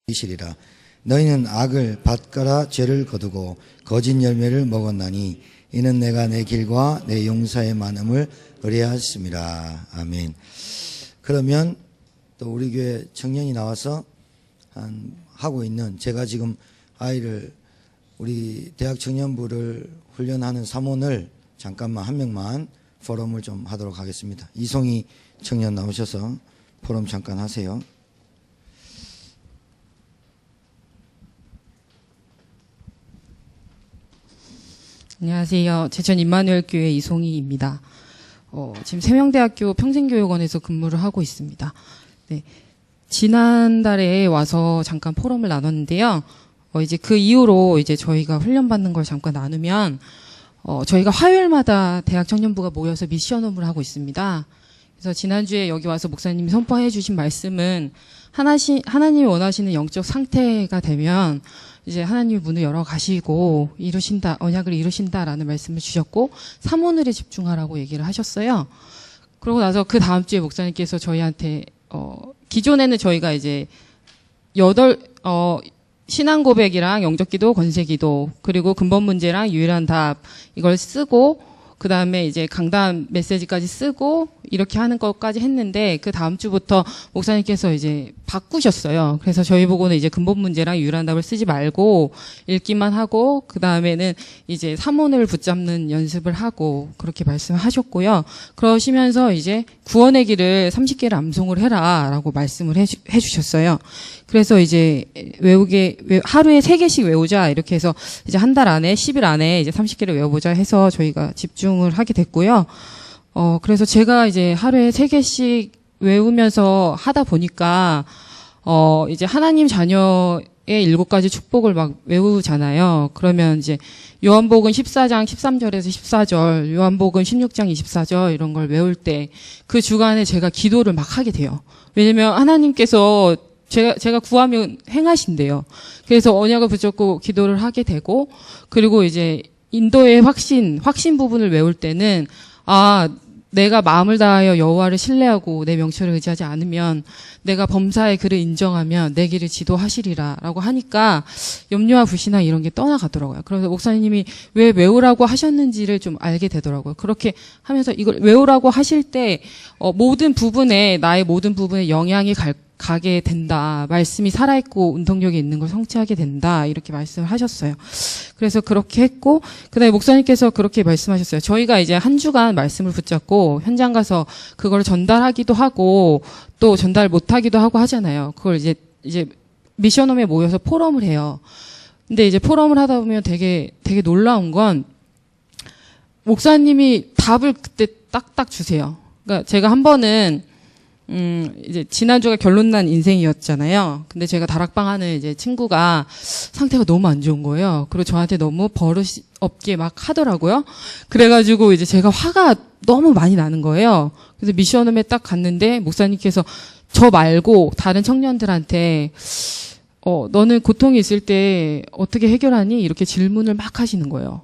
이시리라. 너희는 악을 밭가라 죄를 거두고 거짓 열매를 먹었나니 이는 내가 내 길과 내 용사의 많음을 의뢰하였습니다. 아멘. 그러면 또 우리 교회 청년이 나와서 하고 있는, 제가 지금 아이를 우리 대학 청년부를 훈련하는 사모를 잠깐만 한 명만 포럼을 좀 하도록 하겠습니다. 이송희 청년 나오셔서 포럼 잠깐 하세요. 안녕하세요. 제천 임마누엘 교회 이송희입니다. 지금 세명대학교 평생교육원에서 근무를 하고 있습니다. 네. 지난달에 와서 잠깐 포럼을 나눴는데요. 이제 그 이후로 이제 저희가 훈련받는 걸 잠깐 나누면, 저희가 화요일마다 대학 청년부가 모여서 미션홈을 하고 있습니다. 그래서 지난주에 여기 와서 목사님이 선포해 주신 말씀은 하나님이 원하시는 영적 상태가 되면 이제 하나님이 문을 열어 가시고 언약을 이루신다라는 말씀을 주셨고, 사모늘에 집중하라고 얘기를 하셨어요. 그러고 나서 그 다음 주에 목사님께서 저희한테 기존에는 저희가 이제 신앙 고백이랑 영적 기도, 권세 기도, 그리고 근본 문제랑 유일한 답, 이걸 쓰고, 그 다음에 이제 강단 메시지까지 쓰고, 이렇게 하는 것까지 했는데, 그 다음 주부터 목사님께서 이제 바꾸셨어요. 그래서 저희 보고는 이제 근본 문제랑 유일한 답을 쓰지 말고, 읽기만 하고, 그 다음에는 이제 사문을 붙잡는 연습을 하고, 그렇게 말씀하셨고요. 그러시면서 이제 구원의 길을 30개를 암송을 해라, 라고 말씀을 해주셨어요. 그래서 이제 하루에 3개씩 외우자, 이렇게 해서 이제 한 달 안에, 10일 안에 이제 30개를 외워보자 해서 저희가 집중을 하게 됐고요. 그래서 제가 이제 하루에 3개씩 외우면서 하다 보니까, 이제 하나님 자녀의 7가지 축복을 막 외우잖아요. 그러면 이제 요한복음 14장 13절에서 14절, 요한복음 16장 24절 이런 걸 외울 때 그 주간에 제가 기도를 막 하게 돼요. 왜냐면 하나님께서 제가 구하면 행하신대요. 그래서 언약을 붙잡고 기도를 하게 되고, 그리고 이제 인도의 확신 부분을 외울 때는, 내가 마음을 다하여 여호와를 신뢰하고 내 명철을 의지하지 않으면, 내가 범사의 그를 인정하면 내 길을 지도하시리라 라고 하니까 염려와 불신앙 이런 게 떠나가더라고요. 그래서 목사님이 왜 외우라고 하셨는지를 좀 알게 되더라고요. 그렇게 하면서 이걸 외우라고 하실 때 나의 모든 부분에 영향이 가게 된다. 말씀이 살아있고 운동력이 있는 걸 성취하게 된다. 이렇게 말씀을 하셨어요. 그래서 그렇게 했고, 그 다음에 목사님께서 그렇게 말씀하셨어요. 저희가 이제 한 주간 말씀을 붙잡고 현장 가서 그걸 전달하기도 하고 또 전달 못하기도 하고 하잖아요. 그걸 이제 미션홈에 모여서 포럼을 해요. 근데 이제 포럼을 하다 보면 되게 놀라운 건 목사님이 답을 그때 딱딱 주세요. 그러니까 제가 한 번은 이제 지난주가 결론난 인생이었잖아요. 근데 제가 다락방 하는 이제 친구가 상태가 너무 안 좋은 거예요. 그리고 저한테 너무 버릇이 없게 막 하더라고요. 그래가지고 이제 제가 화가 너무 많이 나는 거예요. 그래서 미션홈에 딱 갔는데 목사님께서 저 말고 다른 청년들한테 너는 고통이 있을 때 어떻게 해결하니? 이렇게 질문을 막 하시는 거예요.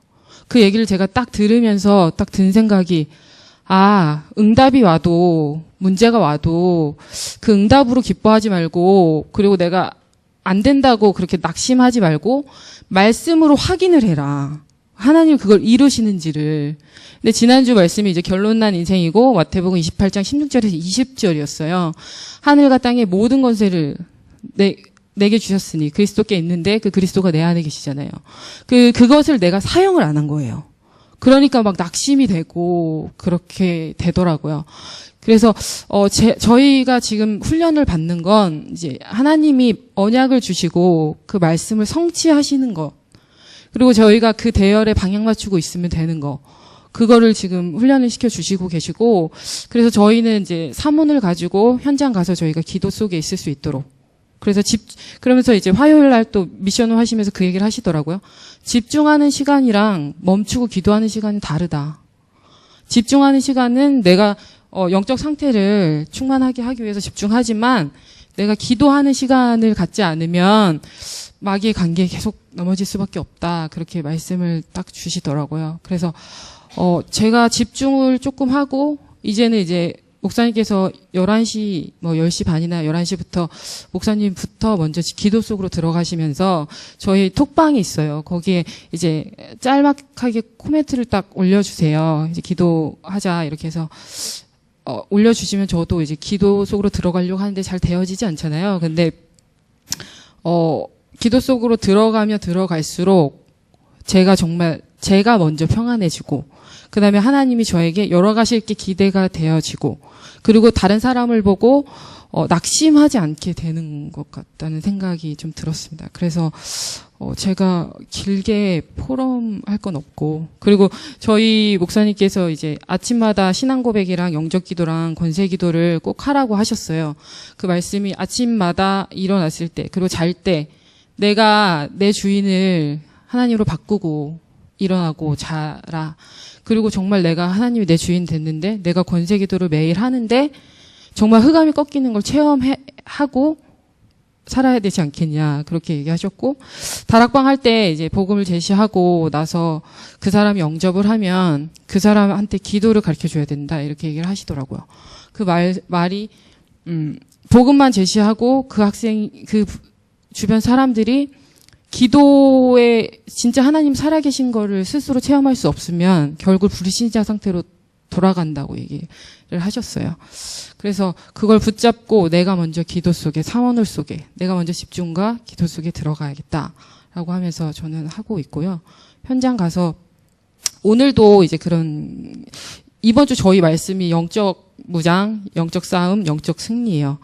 그 얘기를 제가 딱 들으면서 딱 든 생각이, 응답이 와도, 문제가 와도 그 응답으로 기뻐하지 말고, 그리고 내가 안 된다고 그렇게 낙심하지 말고 말씀으로 확인을 해라. 하나님 그걸 이루시는지를. 근데 지난주 말씀이 이제 결론난 인생이고 마태복음 28장 16절에서 20절이었어요. 하늘과 땅의 모든 권세를 내게 주셨으니 그리스도께 있는데 그 그리스도가 내 안에 계시잖아요. 그것을 내가 사용을 안 한 거예요. 그러니까 막 낙심이 되고 그렇게 되더라고요. 그래서 저희가 지금 훈련을 받는 건 이제 하나님이 언약을 주시고 그 말씀을 성취하시는 것, 그리고 저희가 그 대열에 방향 맞추고 있으면 되는 거, 그거를 지금 훈련을 시켜 주시고 계시고, 그래서 저희는 이제 사문을 가지고 현장 가서 저희가 기도 속에 있을 수 있도록, 그러면서 이제 화요일 날 또 미션을 하시면서 그 얘기를 하시더라고요. 집중하는 시간이랑 멈추고 기도하는 시간은 다르다. 집중하는 시간은 내가 영적 상태를 충만하게 하기 위해서 집중하지만, 내가 기도하는 시간을 갖지 않으면 마귀의 관계에 계속 넘어질 수밖에 없다. 그렇게 말씀을 딱 주시더라고요. 그래서 제가 집중을 조금 하고, 이제는 이제 목사님께서 11시, 뭐 10시 반이나 11시부터 목사님부터 먼저 기도 속으로 들어가시면서 저희 톡방이 있어요. 거기에 이제 짤막하게 코멘트를 딱 올려주세요. 이제 기도하자 이렇게 해서 올려주시면 저도 이제 기도 속으로 들어가려고 하는데 잘 되어지지 않잖아요. 근데 기도 속으로 들어가면 들어갈수록 제가 먼저 평안해지고 그 다음에 하나님이 저에게 열어가실 게 기대가 되어지고 그리고 다른 사람을 보고 낙심하지 않게 되는 것 같다는 생각이 좀 들었습니다. 그래서 제가 길게 포럼할 건 없고 그리고 저희 목사님께서 이제 아침마다 신앙 고백이랑 영적 기도랑 권세 기도를 꼭 하라고 하셨어요. 그 말씀이 아침마다 일어났을 때 그리고 잘 때 내가 내 주인을 하나님으로 바꾸고 일어나고 자라. 그리고 정말 내가 하나님이 내 주인 됐는데 내가 권세 기도를 매일 하는데 정말 흑암이 꺾이는 걸 체험하고 살아야 되지 않겠냐 그렇게 얘기하셨고 다락방 할 때 이제 복음을 제시하고 나서 그 사람이 영접을 하면 그 사람한테 기도를 가르쳐 줘야 된다 이렇게 얘기를 하시더라고요. 그 말이 복음만 제시하고 그 주변 사람들이 기도에 진짜 하나님 살아계신 거를 스스로 체험할 수 없으면 결국 불신자 상태로 돌아간다고 얘기를 하셨어요. 그래서 그걸 붙잡고 내가 먼저 기도 속에 사원을 속에 내가 먼저 집중과 기도 속에 들어가야겠다라고 하면서 저는 하고 있고요. 현장 가서 오늘도 이제 그런 이번 주 저희 말씀이 영적 무장, 영적 싸움, 영적 승리예요.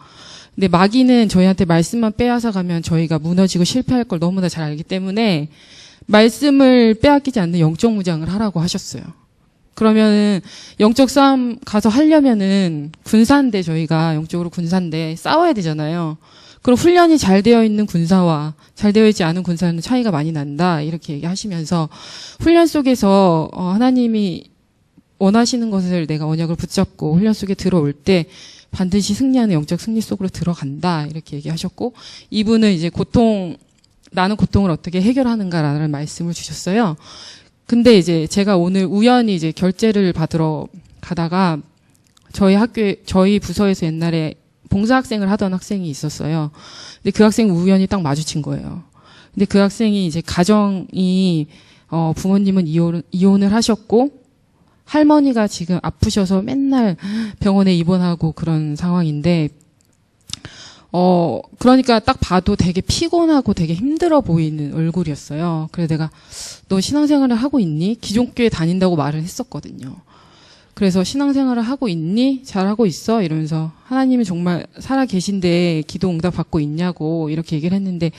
근데 마귀는 저희한테 말씀만 빼앗아 가면 저희가 무너지고 실패할 걸 너무나 잘 알기 때문에 말씀을 빼앗기지 않는 영적 무장을 하라고 하셨어요. 그러면은 영적 싸움 가서 하려면은 군사인데 저희가 영적으로 군사인데 싸워야 되잖아요. 그럼 훈련이 잘 되어 있는 군사와 잘 되어 있지 않은 군사는 차이가 많이 난다 이렇게 얘기하시면서 훈련 속에서 하나님이 원하시는 것을 내가 언약을 붙잡고 훈련 속에 들어올 때 반드시 승리하는 영적 승리 속으로 들어간다 이렇게 얘기하셨고 이분은 이제 나는 고통을 어떻게 해결하는가라는 말씀을 주셨어요. 근데 이제 제가 오늘 우연히 이제 결제를 받으러 가다가 저희 부서에서 옛날에 봉사학생을 하던 학생이 있었어요. 근데 그 학생 우연히 딱 마주친 거예요. 근데 그 학생이 이제 가정이 부모님은 이혼을 하셨고 할머니가 지금 아프셔서 맨날 병원에 입원하고 그런 상황인데, 그러니까 딱 봐도 되게 피곤하고 되게 힘들어 보이는 얼굴이었어요. 그래서 내가, 너 신앙생활을 하고 있니? 기존 교회 다닌다고 말을 했었거든요. 그래서 신앙생활을 하고 있니? 잘하고 있어? 이러면서 하나님이 정말 살아 계신데 기도 응답 받고 있냐고 이렇게 얘기를 했는데,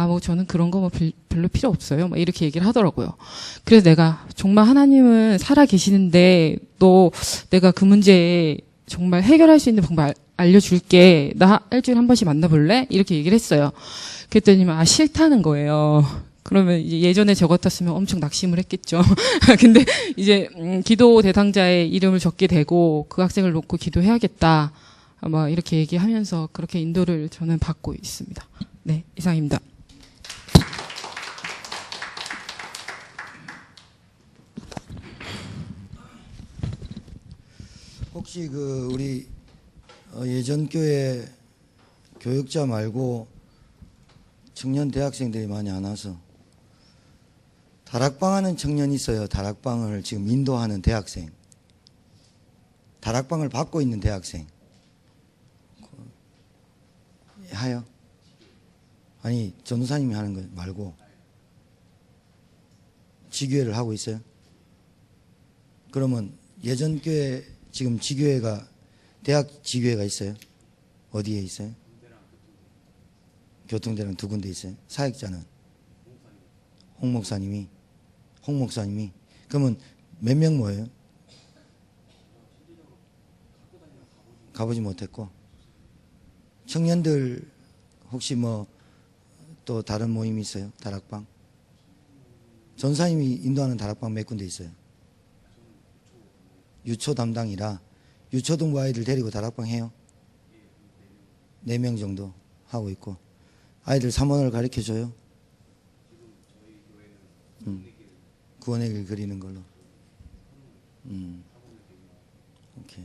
뭐 저는 그런 거 별로 필요 없어요. 막 이렇게 얘기를 하더라고요. 그래서 내가 정말 하나님은 살아 계시는데 내가 그 문제에 정말 해결할 수 있는 방법 알려줄게. 나 일주일에 한 번씩 만나볼래? 이렇게 얘기를 했어요. 그랬더니 싫다는 거예요. 그러면 이제 예전에 저 같았으면 엄청 낙심을 했겠죠. 근데 이제 기도 대상자의 이름을 적게 되고 그 학생을 놓고 기도해야겠다. 아마 이렇게 얘기하면서 그렇게 인도를 저는 받고 있습니다. 네, 이상입니다. 혹시 우리 예전 교회 교육자 말고 청년 대학생들이 많이 안 와서 다락방 하는 청년이 있어요. 다락방을 지금 인도하는 대학생, 다락방을 받고 있는 대학생 하여? 아니 전도사님이 하는 거 말고 지교회를 하고 있어요? 그러면 예전 교회 지금 지교회가 대학 지교회가 있어요? 어디에 있어요? 교통대랑 두 군데 있어요. 사역자는 홍 목사님이 그러면 몇 명 모여요? 가보지 못했고 청년들 혹시 또 다른 모임이 있어요? 다락방? 전사님이 인도하는 다락방 몇 군데 있어요? 유초 담당이라 유초등부 아이들 데리고 다락방 해요? 4명 정도 하고 있고 아이들 삼원을 가르쳐줘요? 구원의 길 그리는 걸로. 오케이.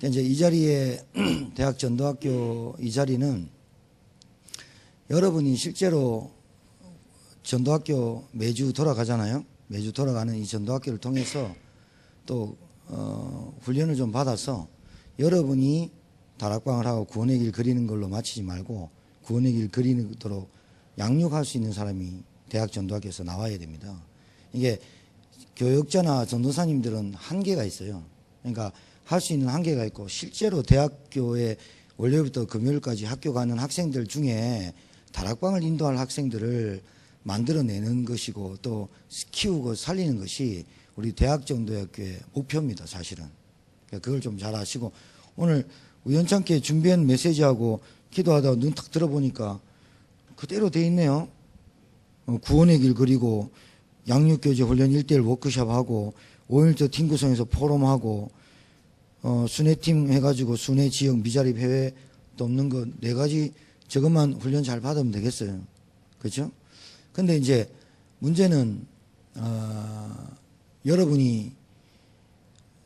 이제 이 자리에 대학 전도학교 이 자리는 여러분이 실제로 전도학교 매주 돌아가잖아요. 매주 돌아가는 이 전도학교를 통해서 또 훈련을 좀 받아서 여러분이 다락방을 하고 구원의 길 그리는 걸로 마치지 말고 구원의 길 그리도록 양육할 수 있는 사람이 대학 전도학교에서 나와야 됩니다. 이게 교역자나 전도사님들은 한계가 있어요. 그러니까 할 수 있는 한계가 있고 실제로 대학교에 월요일부터 금요일까지 학교 가는 학생들 중에 다락방을 인도할 학생들을 만들어내는 것이고 또 키우고 살리는 것이 우리 대학 전도학교의 목표입니다. 사실은. 그걸 좀 잘 아시고 오늘 우연찮게 준비한 메시지하고 기도하다가 눈 탁 들어보니까 그대로 돼 있네요. 구원의 길 그리고 양육교제 훈련 1:1 워크숍하고 5일째 팀 구성해서 포럼하고 순회팀 해가지고 순회 지역 미자립 해외 돕는 거 4가지 저것만 훈련 잘 받으면 되겠어요. 그렇죠? 근데 이제 문제는 여러분이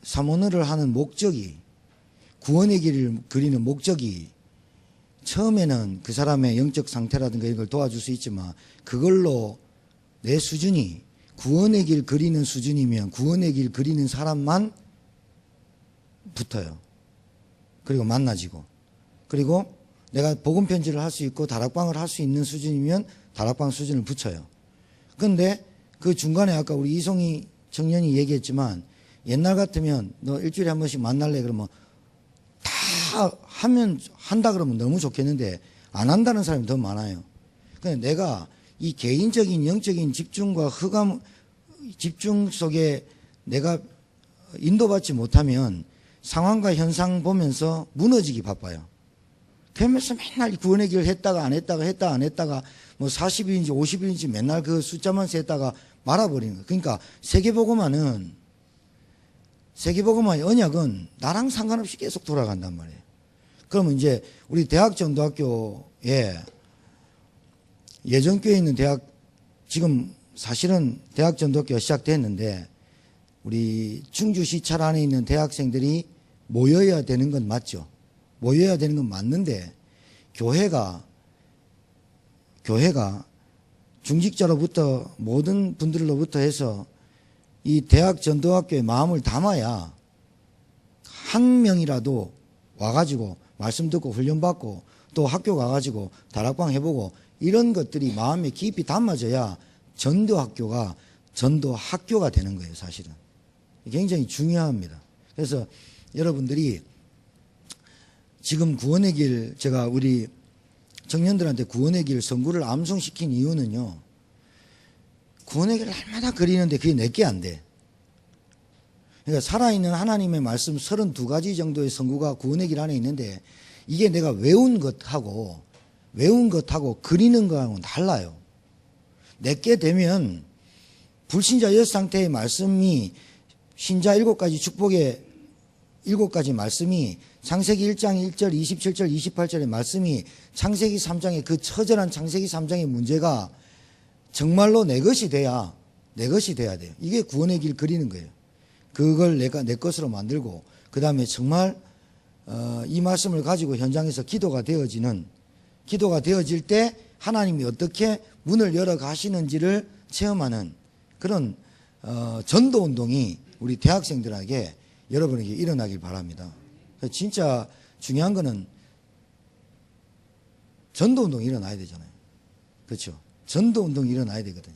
사모너를 하는 목적이 구원의 길을 그리는 목적이 처음에는 그 사람의 영적 상태라든가 이런 걸 도와줄 수 있지만 그걸로 내 수준이 구원의 길 그리는 수준이면 구원의 길 그리는 사람만 붙어요. 그리고 만나지고 그리고 내가 복음 편지를 할 수 있고 다락방을 할 수 있는 수준이면 다락방 수준을 붙여요. 그런데 그 중간에 아까 우리 이송희 청년이 얘기했지만 옛날 같으면 너 일주일에 한 번씩 만날래 그러면 다 한다 그러면 너무 좋겠는데 안 한다는 사람이 더 많아요. 근데 내가 이 개인적인 영적인 집중과 집중 속에 내가 인도받지 못하면 상황과 현상 보면서 무너지기 바빠요. 그러면서 맨날 구원의 길을 했다가 안 했다가 뭐 40일인지 50일인지 맨날 그 숫자만 세다가 말아버리는 거예요. 그러니까 세계복음화의 언약은 나랑 상관없이 계속 돌아간단 말이에요. 그러면 이제 우리 대학 전도학교에 예전교에 있는 대학 지금 사실은 대학 전도학교가 시작됐는데 우리 충주시 찰 안에 있는 대학생들이 모여야 되는 건 맞죠. 모여야 되는 건 맞는데 교회가 중직자로부터 모든 분들로부터 해서 이 대학 전도학교에 마음을 담아야 한 명이라도 와가지고 말씀 듣고 훈련받고 또 학교 가가지고 다락방 해보고 이런 것들이 마음에 깊이 담아져야 전도학교가 되는 거예요. 사실은 굉장히 중요합니다. 그래서 여러분들이 지금 구원의 길 제가 우리 청년들한테 구원의 길 선구를 암송시킨 이유는요. 구원의 길을 날마다 그리는데 그게 내게 안 돼. 그러니까 살아있는 하나님의 말씀 32가지 정도의 선구가 구원의 길 안에 있는데 이게 내가 외운 것하고 그리는 거하고는 달라요. 내게 되면 불신자 6상태의 말씀이 신자 7가지 축복의 7가지 말씀이 창세기 1장 1절 27절 28절의 말씀이 창세기 3장의 그 처절한 창세기 3장의 문제가 정말로 내 것이 돼야 돼요. 이게 구원의 길 그리는 거예요. 그걸 내가 내 것으로 만들고 그 다음에 정말 이 말씀을 가지고 현장에서 기도가 되어질 때 하나님이 어떻게 문을 열어 가시는지를 체험하는 그런 전도운동이 우리 대학생들에게 여러분에게 일어나길 바랍니다. 진짜 중요한 거는 전도운동이 일어나야 되잖아요. 그렇죠? 전도운동이 일어나야 되거든요.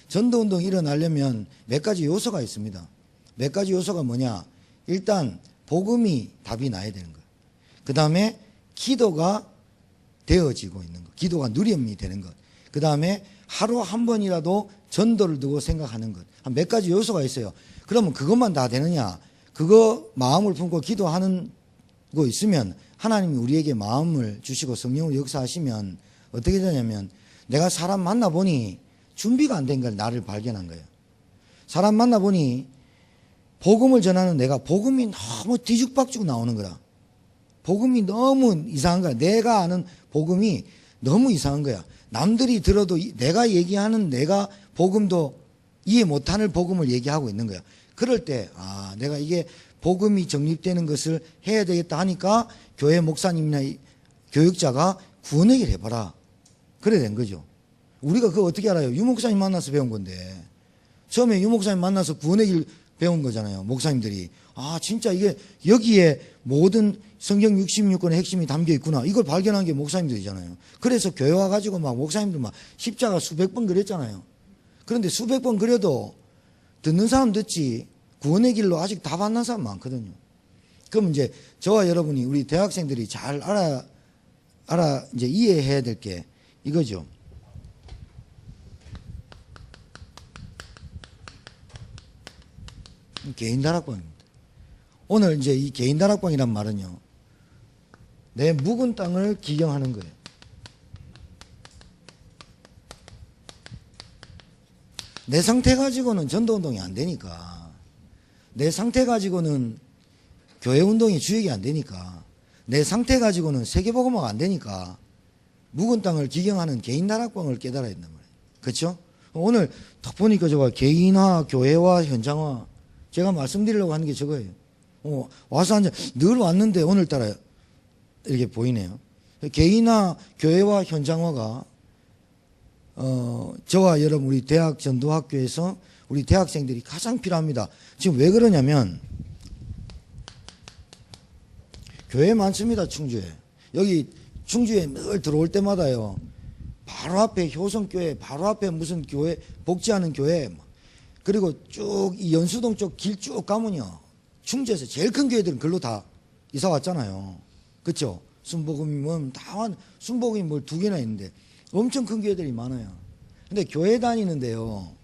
전도운동이 일어나려면 몇 가지 요소가 있습니다. 몇 가지 요소가 뭐냐? 일단 복음이 답이 나야 되는 거예요. 그 다음에 기도가 되어지고 있는 것. 기도가 누림이 되는 것. 그 다음에 하루 한 번이라도 전도를 두고 생각하는 것. 한 몇 가지 요소가 있어요. 그러면 그것만 다 되느냐? 그거 마음을 품고 기도하는 거 있으면 하나님이 우리에게 마음을 주시고 성령으로 역사하시면 어떻게 되냐면 내가 사람 만나보니 준비가 안 된 걸 나를 발견한 거예요. 사람 만나보니 복음을 전하는 내가 복음이 너무 뒤죽박죽 나오는 거라. 복음이 너무 이상한 거야. 내가 아는 복음이 너무 이상한 거야. 남들이 들어도 내가 얘기하는 내가 복음도 이해 못하는 복음을 얘기하고 있는 거야. 그럴 때 내가 이게 복음이 정립되는 것을 해야 되겠다 하니까 교회 목사님이나 교육자가 구원회개를 해봐라. 그래 된 거죠. 우리가 그거 어떻게 알아요? 유목사님 만나서 배운 건데. 처음에 유목사님 만나서 구원회개를 배운 거잖아요. 목사님들이. 아, 진짜 이게 여기에 모든 성경 66권의 핵심이 담겨 있구나. 이걸 발견한 게 목사님들이잖아요. 그래서 교회 와가지고 막 목사님들 막 십자가 수백 번 그렸잖아요. 그런데 수백 번 그려도 듣는 사람 듣지 구원의 길로 아직 답 안 난 사람 많거든요. 그럼 이제 저와 여러분이 우리 대학생들이 잘 이제 이해해야 될 게 이거죠. 개인 다락방입니다. 오늘 이제 이 개인 다락방이란 말은요, 내 묵은 땅을 기경하는 거예요. 내 상태 가지고는 전도운동이 안 되니까, 내 상태 가지고는 교회운동이 주역이 안 되니까, 내 상태 가지고는 세계복음화가 안 되니까 묵은 땅을 기경하는 개인 다락방을 깨달아야 된단 말이에요. 그렇죠? 오늘 딱 보니까 저거 개인화, 교회화, 현장화, 제가 말씀드리려고 하는 게 저거예요. 와서 앉아, 늘 왔는데 오늘따라 이렇게 보이네요. 개인화, 교회화, 현장화가 저와 여러분 우리 대학 전도학교에서 우리 대학생들이 가장 필요합니다. 지금 왜 그러냐면 교회 많습니다. 충주에. 여기 충주에 늘 들어올 때마다요, 바로 앞에 효성교회, 바로 앞에 무슨 교회, 복지하는 교회, 그리고 쭉 이 연수동 쪽 길 쭉 가면요, 충주에서 제일 큰 교회들은 글로 다 이사 왔잖아요. 그렇죠? 순복음이 뭐 다 순복음이 뭘 2개나 있는데 엄청 큰 교회들이 많아요. 근데 교회 다니는데요,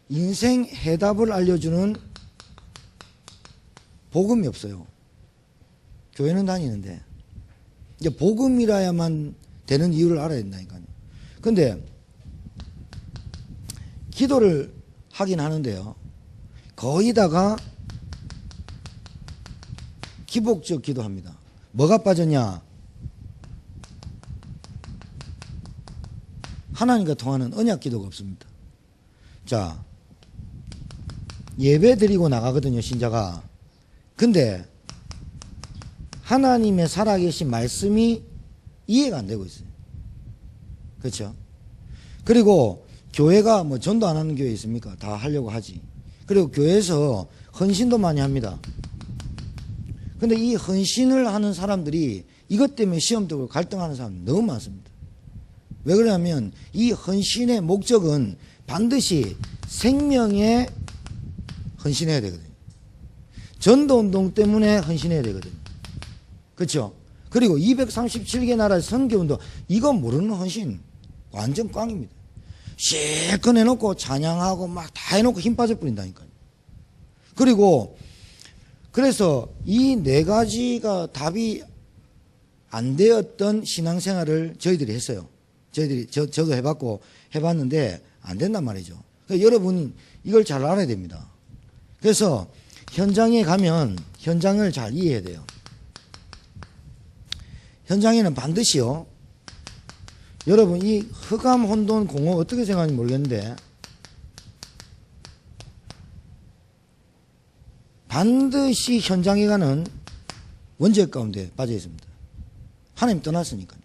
인생 해답을 알려주는 복음이 없어요. 교회는 다니는데 이제 복음이라야만 되는 이유를 알아야 된다니까요. 근데 기도를 하긴 하는데요, 거의다가 기복적 기도합니다. 뭐가 빠졌냐? 하나님과 통하는 언약 기도가 없습니다. 자, 예배 드리고 나가거든요, 신자가. 근데 하나님의 살아계신 말씀이 이해가 안 되고 있어요. 그렇죠? 그리고 교회가 뭐 전도 안 하는 교회 있습니까? 다 하려고 하지. 그리고 교회에서 헌신도 많이 합니다. 근데 이 헌신을 하는 사람들이 이것 때문에 시험적으로 갈등하는 사람이 너무 많습니다. 왜 그러냐면 이 헌신의 목적은 반드시 생명에 헌신해야 되거든요. 전도운동 때문에 헌신해야 되거든요. 그렇죠? 그리고 237개 나라의 선교운동, 이건 모르는 헌신 완전 꽝입니다. 실컷 해놓고 찬양하고 막 다 해놓고 힘 빠져 버린다니까요. 그리고 그래서 이 4가지가 답이 안 되었던 신앙생활을 저희들이 했어요. 저도 해봤는데 안 된단 말이죠. 그러니까 여러분 이걸 잘 알아야 됩니다. 그래서 현장에 가면 현장을 잘 이해해야 돼요. 현장에는 반드시요, 여러분 이 흑암 혼돈 공허 어떻게 생각하는지 모르겠는데 반드시 현장에 가는 원죄 가운데 빠져 있습니다. 하나님 떠났으니까요.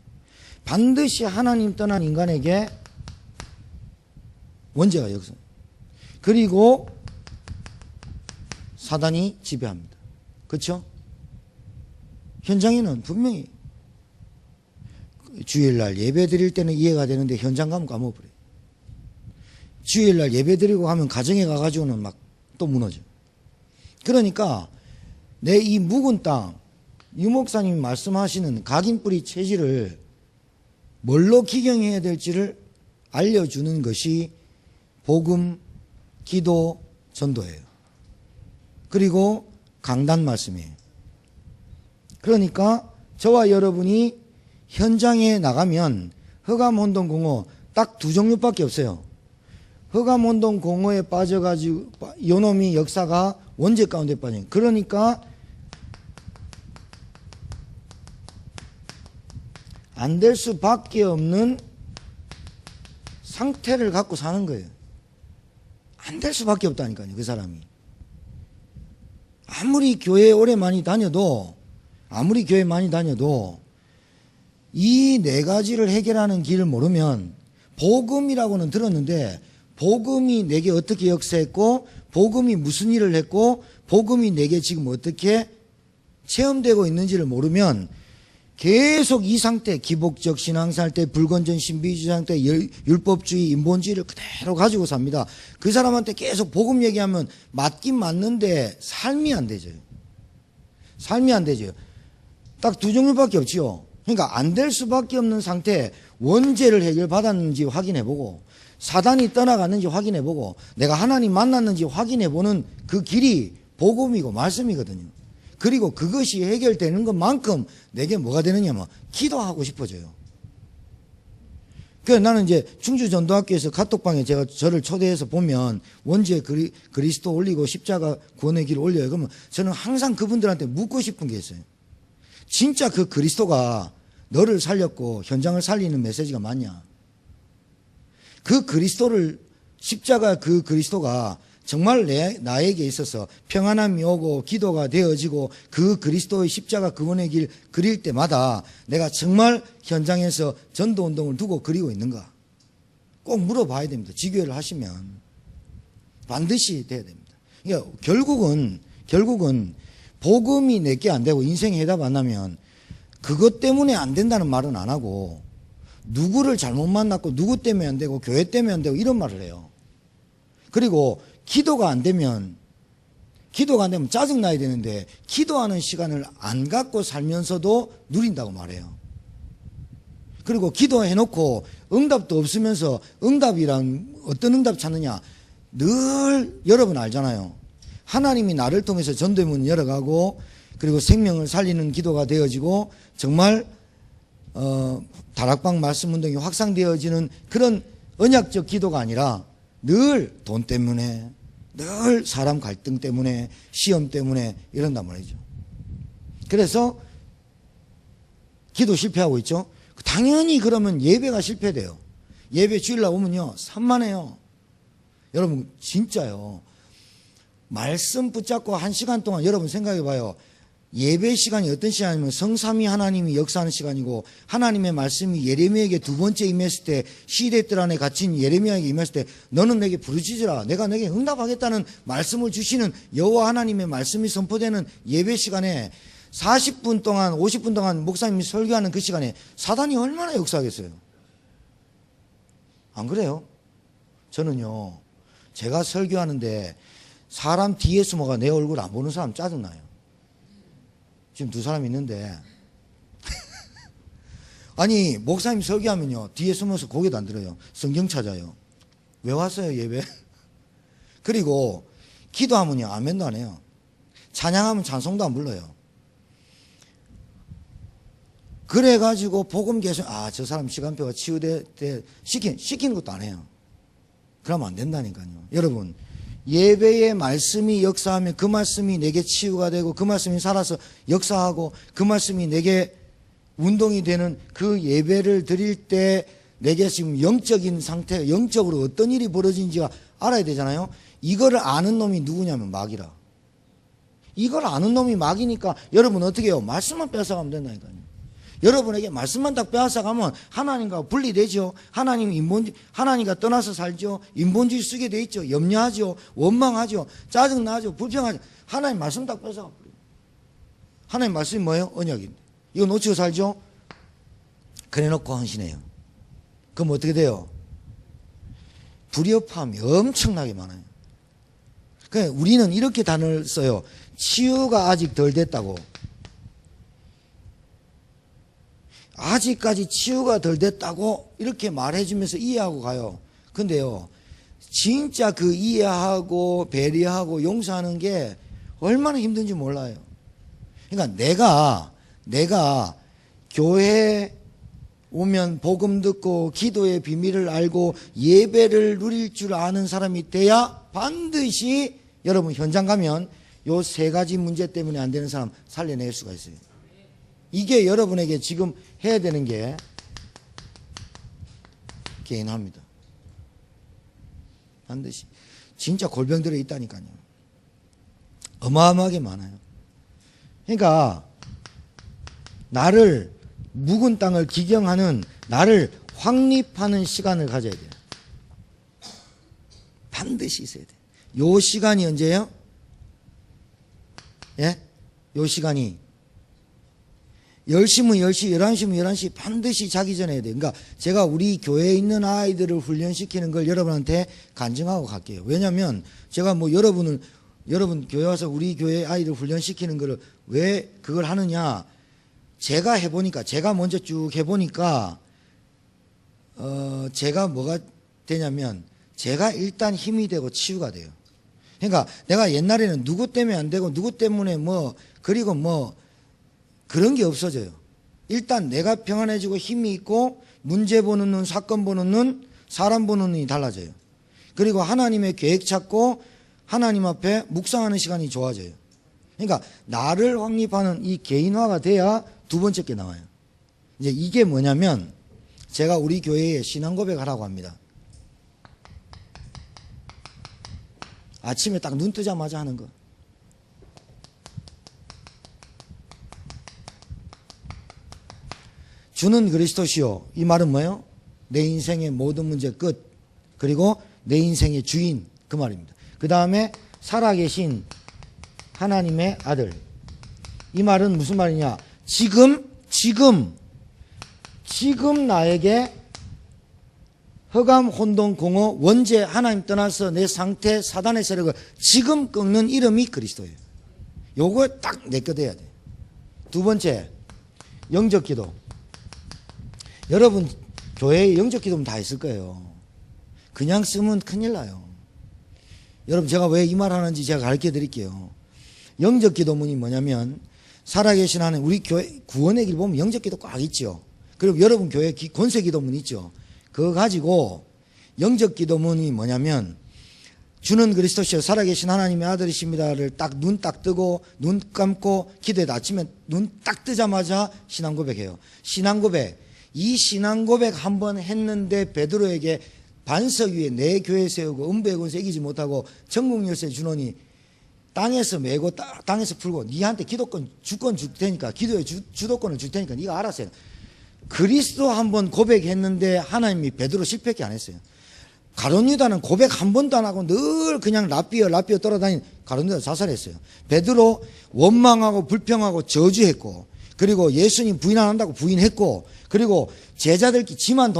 반드시 하나님 떠난 인간에게 원죄가 여기서, 그리고 사단이 지배합니다. 그렇죠? 현장에는 분명히 주일날 예배 드릴 때는 이해가 되는데 현장 가면 까먹어버려요. 주일날 예배 드리고 가면 가정에 가가지고는 막 또 무너져. 그러니까 내 이 묵은 땅, 유 목사님이 말씀하시는 각인뿌리 체질을 뭘로 기경해야 될지를 알려주는 것이 복음, 기도, 전도예요. 그리고 강단 말씀이에요. 그러니까 저와 여러분이 현장에 나가면 흑암혼돈 공허 딱 2종류밖에 없어요. 흑암혼돈 공허에 빠져가지고 요놈이 역사가 원죄 가운데 빠진, 그러니까 안 될 수밖에 없는 상태를 갖고 사는 거예요. 될 수밖에 없다니까요, 그 사람이. 아무리 교회 오래 많이 다녀도 이 네 가지를 해결하는 길을 모르면, 복음이라고는 들었는데 복음이 내게 어떻게 역사했고, 복음이 무슨 일을 했고, 복음이 내게 지금 어떻게 체험되고 있는지를 모르면 계속 이 상태, 기복적 신앙상태, 불건전 신비주의 상태, 율법주의, 인본주의를 그대로 가지고 삽니다. 그 사람한테 계속 복음 얘기하면 맞긴 맞는데 삶이 안 되죠. 삶이 안 되죠. 딱 두 종류밖에 없지요. 그러니까 안 될 수밖에 없는 상태, 원죄를 해결받았는지 확인해보고, 사단이 떠나갔는지 확인해보고, 내가 하나님 만났는지 확인해보는 그 길이 복음이고 말씀이거든요. 그리고 그것이 해결되는 것만큼 내게 뭐가 되느냐면 기도하고 싶어져요. 그래서 나는 이제 충주전도학교에서 카톡방에 저를 초대해서 보면 원죄 그리스도 올리고 십자가 구원의 길 올려요. 그러면 저는 항상 그분들한테 묻고 싶은 게 있어요. 진짜 그 그리스도가 너를 살렸고 현장을 살리는 메시지가 맞냐? 그 그리스도를, 십자가 그 그리스도가 정말 나에게 있어서 평안함이 오고 기도가 되어지고 그 그리스도의 십자가 구원의 길 그릴 때마다 내가 정말 현장에서 전도운동을 두고 그리고 있는가? 꼭 물어봐야 됩니다. 지교회를 하시면 반드시 돼야 됩니다. 그러니까 결국은 복음이 내게 안 되고 인생에 해답 안 나면 그것 때문에 안 된다는 말은 안 하고, 누구를 잘못 만났고 누구 때문에 안 되고 교회 때문에 안 되고 이런 말을 해요. 그리고 기도가 안 되면 짜증나야 되는데 기도하는 시간을 안 갖고 살면서도 누린다고 말해요. 그리고 기도해놓고 응답도 없으면서, 응답이란 어떤 응답 찾느냐, 늘 여러분 알잖아요. 하나님이 나를 통해서 전도의 문을 열어가고, 그리고 생명을 살리는 기도가 되어지고, 정말 다락방 말씀 운동이 확산되어지는 그런 언약적 기도가 아니라 늘 돈 때문에, 늘 사람 갈등 때문에, 시험 때문에 이런단 말이죠. 그래서 기도 실패하고 있죠. 당연히 그러면 예배가 실패돼요. 예배 주일날 오면요 산만해요. 여러분 진짜요. 말씀 붙잡고 1시간 동안 여러분 생각해봐요. 예배 시간이 어떤 시간이면 성삼위 하나님이 역사하는 시간이고, 하나님의 말씀이 예레미야에게 두 번째 임했을 때, 시대뜰 안에 갇힌 예레미야에게 임했을 때 너는 내게 부르짖으라, 내가 내게 응답하겠다는 말씀을 주시는 여호와 하나님의 말씀이 선포되는 예배 시간에 40분 동안 50분 동안 목사님이 설교하는 그 시간에 사단이 얼마나 역사하겠어요? 안 그래요? 저는요, 제가 설교하는데 사람 뒤에 숨어가 내 얼굴 안 보는 사람 짜증나요. 지금 두 사람 있는데 아니 목사님 설교하면요 뒤에 숨어서 고개도 안 들어요. 성경 찾아요. 왜 왔어요 예배? 그리고 기도하면요 아멘도 안 해요. 찬양하면 찬송도 안 불러요. 그래가지고 복음 계속 저 사람 시간표가 치유돼 시키는 것도 안 해요. 그러면 안 된다니까요. 여러분 예배의 말씀이 역사하면 그 말씀이 내게 치유가 되고, 그 말씀이 살아서 역사하고, 그 말씀이 내게 운동이 되는 그 예배를 드릴 때 내게 지금 영적인 상태, 영적으로 어떤 일이 벌어진지가 알아야 되잖아요. 이거를 아는 놈이 누구냐면 마귀라. 이걸 아는 놈이 마귀니까 여러분 어떻게 해요? 말씀만 뺏어가면 된다니까요. 여러분에게 말씀만 딱 빼앗아가면 하나님과 분리되죠. 하나님과 떠나서 살죠. 인본주의 쓰게 돼 있죠. 염려하죠. 원망하죠. 짜증나죠. 불평하죠. 하나님 말씀 딱 뺏어가 버려요. 하나님 말씀이 뭐예요? 언약인데. 이거 놓치고 살죠. 그래 놓고 헌신해요. 그럼 어떻게 돼요? 불협화음이 엄청나게 많아요. 그러니까 우리는 이렇게 단어를 써요. 치유가 아직 덜 됐다고. 아직까지 치유가 덜 됐다고 이렇게 말해주면서 이해하고 가요. 근데요 진짜 그 이해하고 배려하고 용서하는 게 얼마나 힘든지 몰라요. 그러니까 내가 교회에 오면 복음 듣고 기도의 비밀을 알고 예배를 누릴 줄 아는 사람이 돼야 반드시 여러분 현장 가면 요 3가지 문제 때문에 안 되는 사람 살려낼 수가 있어요. 이게 여러분에게 지금 해야 되는 게 개인합니다. 반드시. 진짜 골병들에 있다니까요. 어마어마하게 많아요. 그러니까 나를 묵은 땅을 기경하는 나를 확립하는 시간을 가져야 돼요. 반드시 있어야 돼요. 요 시간이 언제예요? 예? 요 시간이 10시면 10시, 11시면 11시 반드시 자기 전에 해야 돼요. 그러니까 제가 우리 교회에 있는 아이들을 훈련시키는 걸 여러분한테 간증하고 갈게요. 왜냐하면 제가 뭐 여러분 교회 와서 우리 교회 아이들 훈련시키는 거를 왜 그걸 하느냐. 제가 해보니까, 제가 먼저 쭉 해보니까, 제가 뭐가 되냐면, 제가 일단 힘이 되고 치유가 돼요. 그러니까 내가 옛날에는 누구 때문에 안 되고, 누구 때문에 뭐, 그리고 뭐, 그런 게 없어져요. 일단 내가 평안해지고 힘이 있고, 문제 보는 눈, 사건 보는 눈, 사람 보는 눈이 달라져요. 그리고 하나님의 계획 찾고, 하나님 앞에 묵상하는 시간이 좋아져요. 그러니까 나를 확립하는 이 개인화가 돼야 두 번째 게 나와요. 이제 이게 뭐냐면 제가 우리 교회에 신앙 고백하라고 합니다. 아침에 딱 눈 뜨자마자 하는 거. 주는 그리스도시요. 이 말은 뭐예요? 내 인생의 모든 문제 끝. 그리고 내 인생의 주인. 그 말입니다. 그 다음에 살아계신 하나님의 아들. 이 말은 무슨 말이냐? 지금 나에게 허감, 혼돈, 공허, 원죄, 하나님 떠나서 내 상태, 사단의 세력을 지금 꺾는 이름이 그리스도예요. 요거 딱 내꺼돼야 돼. 두 번째, 영적 기도. 여러분 교회에 영적 기도는 다 있을 거예요. 그냥 쓰면 큰일 나요. 여러분 제가 왜 이 말 하는지 제가 가르쳐 드릴게요. 영적 기도문이 뭐냐면 살아계신 하나님, 우리 교회 구원의 길 보면 영적 기도 꽉 있죠. 그리고 여러분 교회 권세 기도문 있죠. 그거 가지고 영적 기도문이 뭐냐면 주는 그리스도시여 살아계신 하나님의 아들이십니다를 딱 눈 딱 뜨고 눈 감고 기도해도 아침에 눈 딱 뜨자마자 신앙 고백해요. 신앙 고백. 이 신앙 고백 한 번 했는데 베드로에게 반석 위에 내 교회 세우고 음부의 권세 이기지 못하고 전국 열쇠 주노니 땅에서 메고 땅에서 풀고 니한테 기도권 주권 줄 테니까 기도의 주도권을 줄 테니까 네가 알아서 해. 그리스도 한 번 고백했는데 하나님이 베드로 실패밖에 안 했어요. 가룟 유다는 고백 한 번도 안 하고 늘 그냥 라삐어 떠나다닌 가룟 유다 자살했어요. 베드로 원망하고 불평하고 저주했고 그리고 예수님 부인 안 한다고 부인했고 그리고 제자들끼리 지만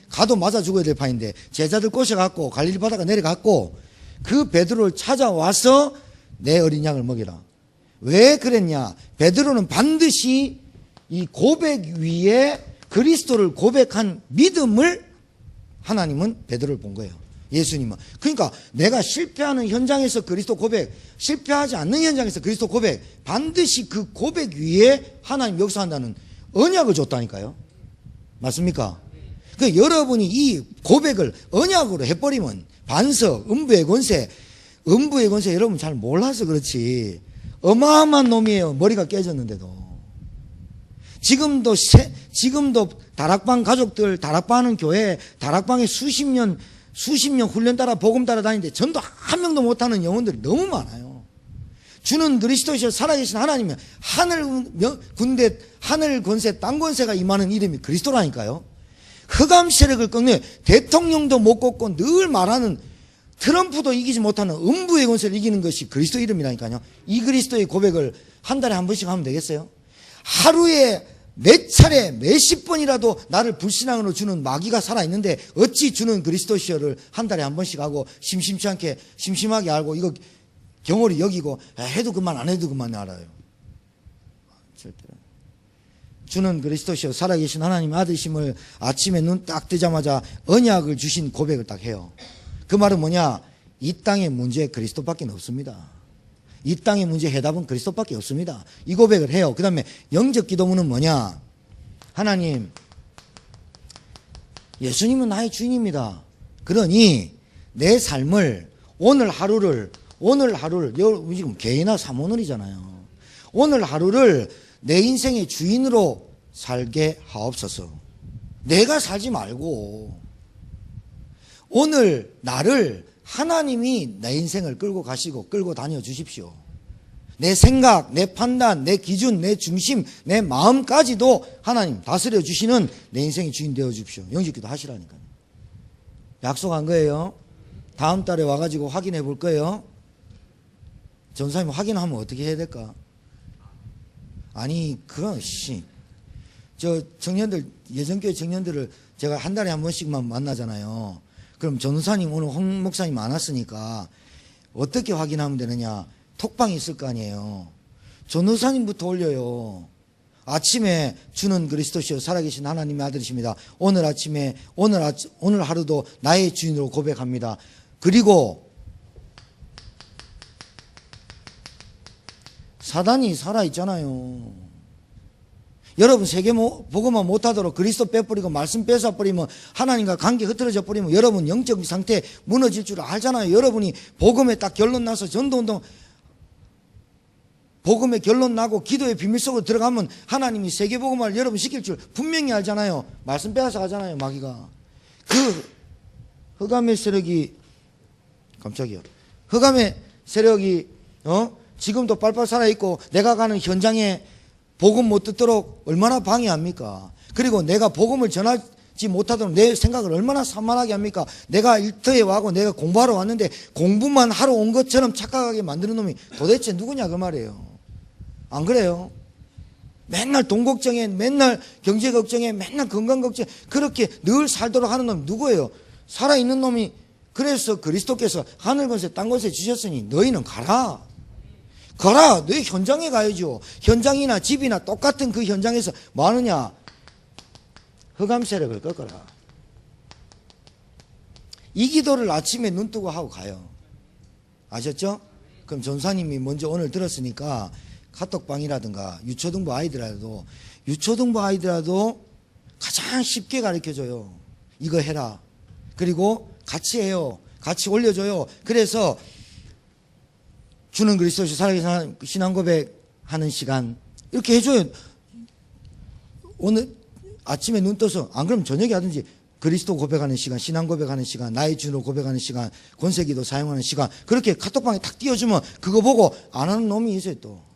가도 맞아 죽어야 될 판인데 제자들 꼬셔갖고 갈릴리 바다가 내려갔고 그 베드로를 찾아와서 내 어린 양을 먹이라. 왜 그랬냐? 베드로는 반드시 이 고백 위에 그리스도를 고백한 믿음을 하나님은 베드로를 본 거예요. 예수님은. 그러니까 내가 실패하는 현장에서 그리스도 고백, 실패하지 않는 현장에서 그리스도 고백, 반드시 그 고백 위에 하나님 역사한다는 언약을 줬다니까요. 맞습니까? 그 여러분이 이 고백을 언약으로 해버리면 반석, 음부의 권세 여러분 잘 몰라서 그렇지. 어마어마한 놈이에요. 머리가 깨졌는데도. 지금도 다락방 가족들, 다락방하는 교회, 다락방에 수십 년 훈련 따라 복음 따라 다니는데 전도 한 명도 못하는 영혼들이 너무 많아요. 주는 그리스도시여 살아계신 하나님은 하늘 권세, 땅 권세가 임하는 이름이 그리스도라니까요. 흑암 세력을 꺾는 대통령도 못 꺾고 늘 말하는 트럼프도 이기지 못하는 음부의 권세를 이기는 것이 그리스도 이름이라니까요. 이 그리스도의 고백을 한 달에 한 번씩 하면 되겠어요? 하루에 몇 차례 몇십 번이라도 나를 불신앙으로 주는 마귀가 살아있는데 어찌 주는 그리스도시여를 한 달에 한 번씩 하고 심심하게 알고 이거 경홀히 여기고 해도 그만 안 해도 그만 알아요. 절대. 주는 그리스도시여 살아계신 하나님 아들이심을 아침에 눈 딱 뜨자마자 언약을 주신 고백을 딱 해요. 그 말은 뭐냐? 이 땅의 문제 그리스도밖에 없습니다. 이 땅의 문제 해답은 그리스도밖에 없습니다. 이 고백을 해요. 그 다음에 영적 기도문은 뭐냐? 하나님, 예수님은 나의 주인입니다. 그러니 내 삶을 오늘 하루를 지금 개인화 3오늘이잖아요. 오늘 하루를 내 인생의 주인으로 살게 하옵소서. 내가 살지 말고 오늘 나를 하나님이 내 인생을 끌고 가시고 끌고 다녀 주십시오. 내 생각, 내 판단, 내 기준, 내 중심, 내 마음까지도 하나님 다스려 주시는 내 인생의 주인 되어 주십시오. 영접기도 하시라니까요. 약속한 거예요. 다음 달에 와가지고 확인해 볼 거예요. 전사님 확인하면 어떻게 해야 될까? 아니 그건 저 청년들, 예전교회 청년들을 제가 한 달에 한 번씩만 만나잖아요. 그럼 전사님 오늘 홍 목사님 안 왔으니까 어떻게 확인하면 되느냐? 톡방이 있을 거 아니에요. 전도사님부터 올려요. 아침에 주는 그리스도시요 살아계신 하나님의 아들이십니다. 오늘 아침에 오늘 하루도 나의 주인으로 고백합니다. 그리고 사단이 살아있잖아요. 여러분 세계복음화 못하도록 그리스도 빼버리고 말씀 뺏어버리면 하나님과 관계 흐트러져 버리면 여러분 영적 상태 무너질 줄 알잖아요. 여러분이 복음에 딱 결론 나서 전도운동 복음에 결론 나고 기도의 비밀 속으로 들어가면 하나님이 세계복음화를 여러분 시킬 줄 분명히 알잖아요. 말씀 빼앗아 가잖아요. 마귀가. 그 흑암의 세력이 깜짝이야. 흑암의 세력이 지금도 빨빨 살아있고 내가 가는 현장에 복음 못 듣도록 얼마나 방해합니까? 그리고 내가 복음을 전하지 못하도록 내 생각을 얼마나 산만하게 합니까? 내가 일터에 와고 내가 공부하러 왔는데 공부만 하러 온 것처럼 착각하게 만드는 놈이 도대체 누구냐 그 말이에요. 안 그래요? 맨날 돈 걱정에, 맨날 경제 걱정에, 맨날 건강 걱정에 그렇게 늘 살도록 하는 놈이 누구예요? 살아있는 놈이. 그래서 그리스도께서 하늘 권세 땅 권세 주셨으니 너희는 가라. 너희 현장에 가야죠. 현장이나 집이나 똑같은 그 현장에서 뭐 하느냐? 흑암 세력을 꺾어라. 이 기도를 아침에 눈 뜨고 하고 가요. 아셨죠? 그럼 전사님이 먼저 오늘 들었으니까 카톡방이라든가 유초등부 아이들라도 가장 쉽게 가르쳐줘요. 이거 해라. 그리고 같이 해요. 같이 올려줘요. 그래서 주는 그리스도시 살아계신 신앙 고백하는 시간 이렇게 해줘요. 오늘 아침에 눈 떠서 안 그러면 저녁에 하든지 그리스도 고백하는 시간, 신앙 고백하는 시간, 나의 주로 고백하는 시간, 권세기도 사용하는 시간 그렇게 카톡방에 탁 띄워주면 그거 보고 안 하는 놈이 있어요. 또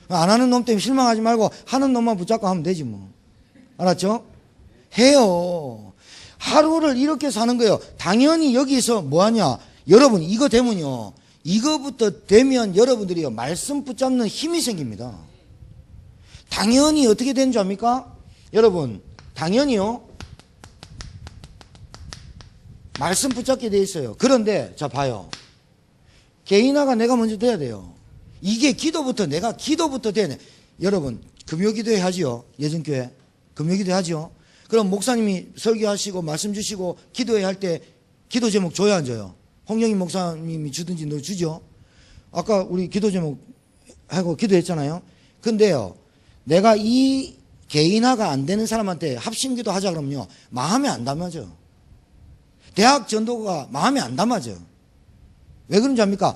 안 하는 놈 때문에 실망하지 말고 하는 놈만 붙잡고 하면 되지 뭐. 알았죠? 해요. 하루를 이렇게 사는 거예요. 당연히 여기서 뭐하냐? 여러분 이거 되면요, 이거부터 되면 여러분들이요 말씀 붙잡는 힘이 생깁니다. 당연히 어떻게 되는 줄 압니까? 여러분 당연히요 말씀 붙잡게 돼 있어요. 그런데 자 봐요. 개인화가 내가 먼저 돼야 돼요. 이게 기도부터 내가 기도부터 되네. 여러분 금요기도회 하지요. 예전교회 금요기도회 하지요. 그럼 목사님이 설교하시고 말씀 주시고 기도회 할 때 기도 제목 줘야 안 줘요? 홍영희 목사님이 주든지 너 주죠. 아까 우리 기도 제목 하고 기도했잖아요. 근데요 내가 이 개인화가 안 되는 사람한테 합심기도 하자 그러면요 마음에 안 담아져. 대학 전도가 마음에 안 담아져. 왜 그런지 압니까?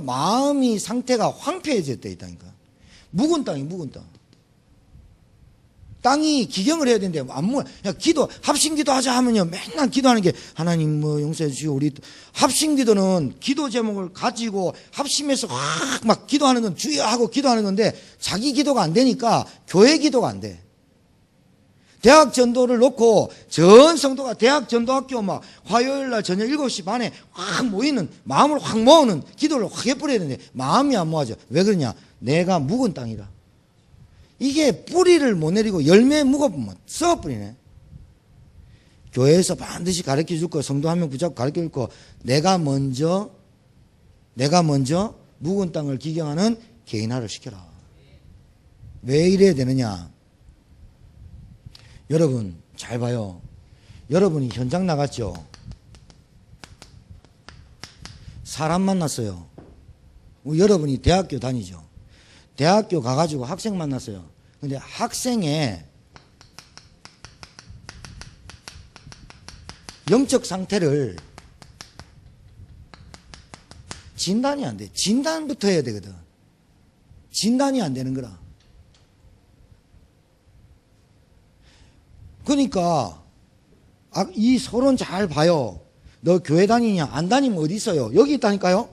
마음이 상태가 황폐해졌다 있다니까. 묵은 땅이 묵은 땅. 땅이 기경을 해야 되는데 안 묵어. 합심기도 하자 하면요 맨날 기도하는 게 하나님 뭐 용서해 주시고 우리 합심기도는 기도 제목을 가지고 합심해서 막 기도하는 건 주여 하고 기도하는 건데 자기 기도가 안 되니까 교회 기도가 안 돼. 대학 전도를 놓고 전 성도가 대학 전도학교 막 화요일 날 저녁 7시 반에 확 모이는 마음을 확 모으는 기도를 확 해버려야 되는데 마음이 안 모아져. 왜 그러냐? 내가 묵은 땅이라. 이게 뿌리를 못 내리고 열매 묵어보면 썩어버리네. 교회에서 반드시 가르쳐 줄 거, 성도 한 명 붙잡고 가르쳐 줄 거, 내가 먼저 묵은 땅을 기경하는 개인화를 시켜라. 왜 이래야 되느냐? 여러분 잘 봐요. 여러분이 현장 나갔죠. 사람 만났어요. 여러분이 대학교 다니죠. 대학교 가가지고 학생 만났어요. 근데 학생의 영적 상태를 진단이 안 돼. 진단부터 해야 되거든. 진단이 안 되는 거라. 그러니까 이 서론 잘 봐요. 너 교회 다니냐? 안 다니면 어디 있어요? 여기 있다니까요?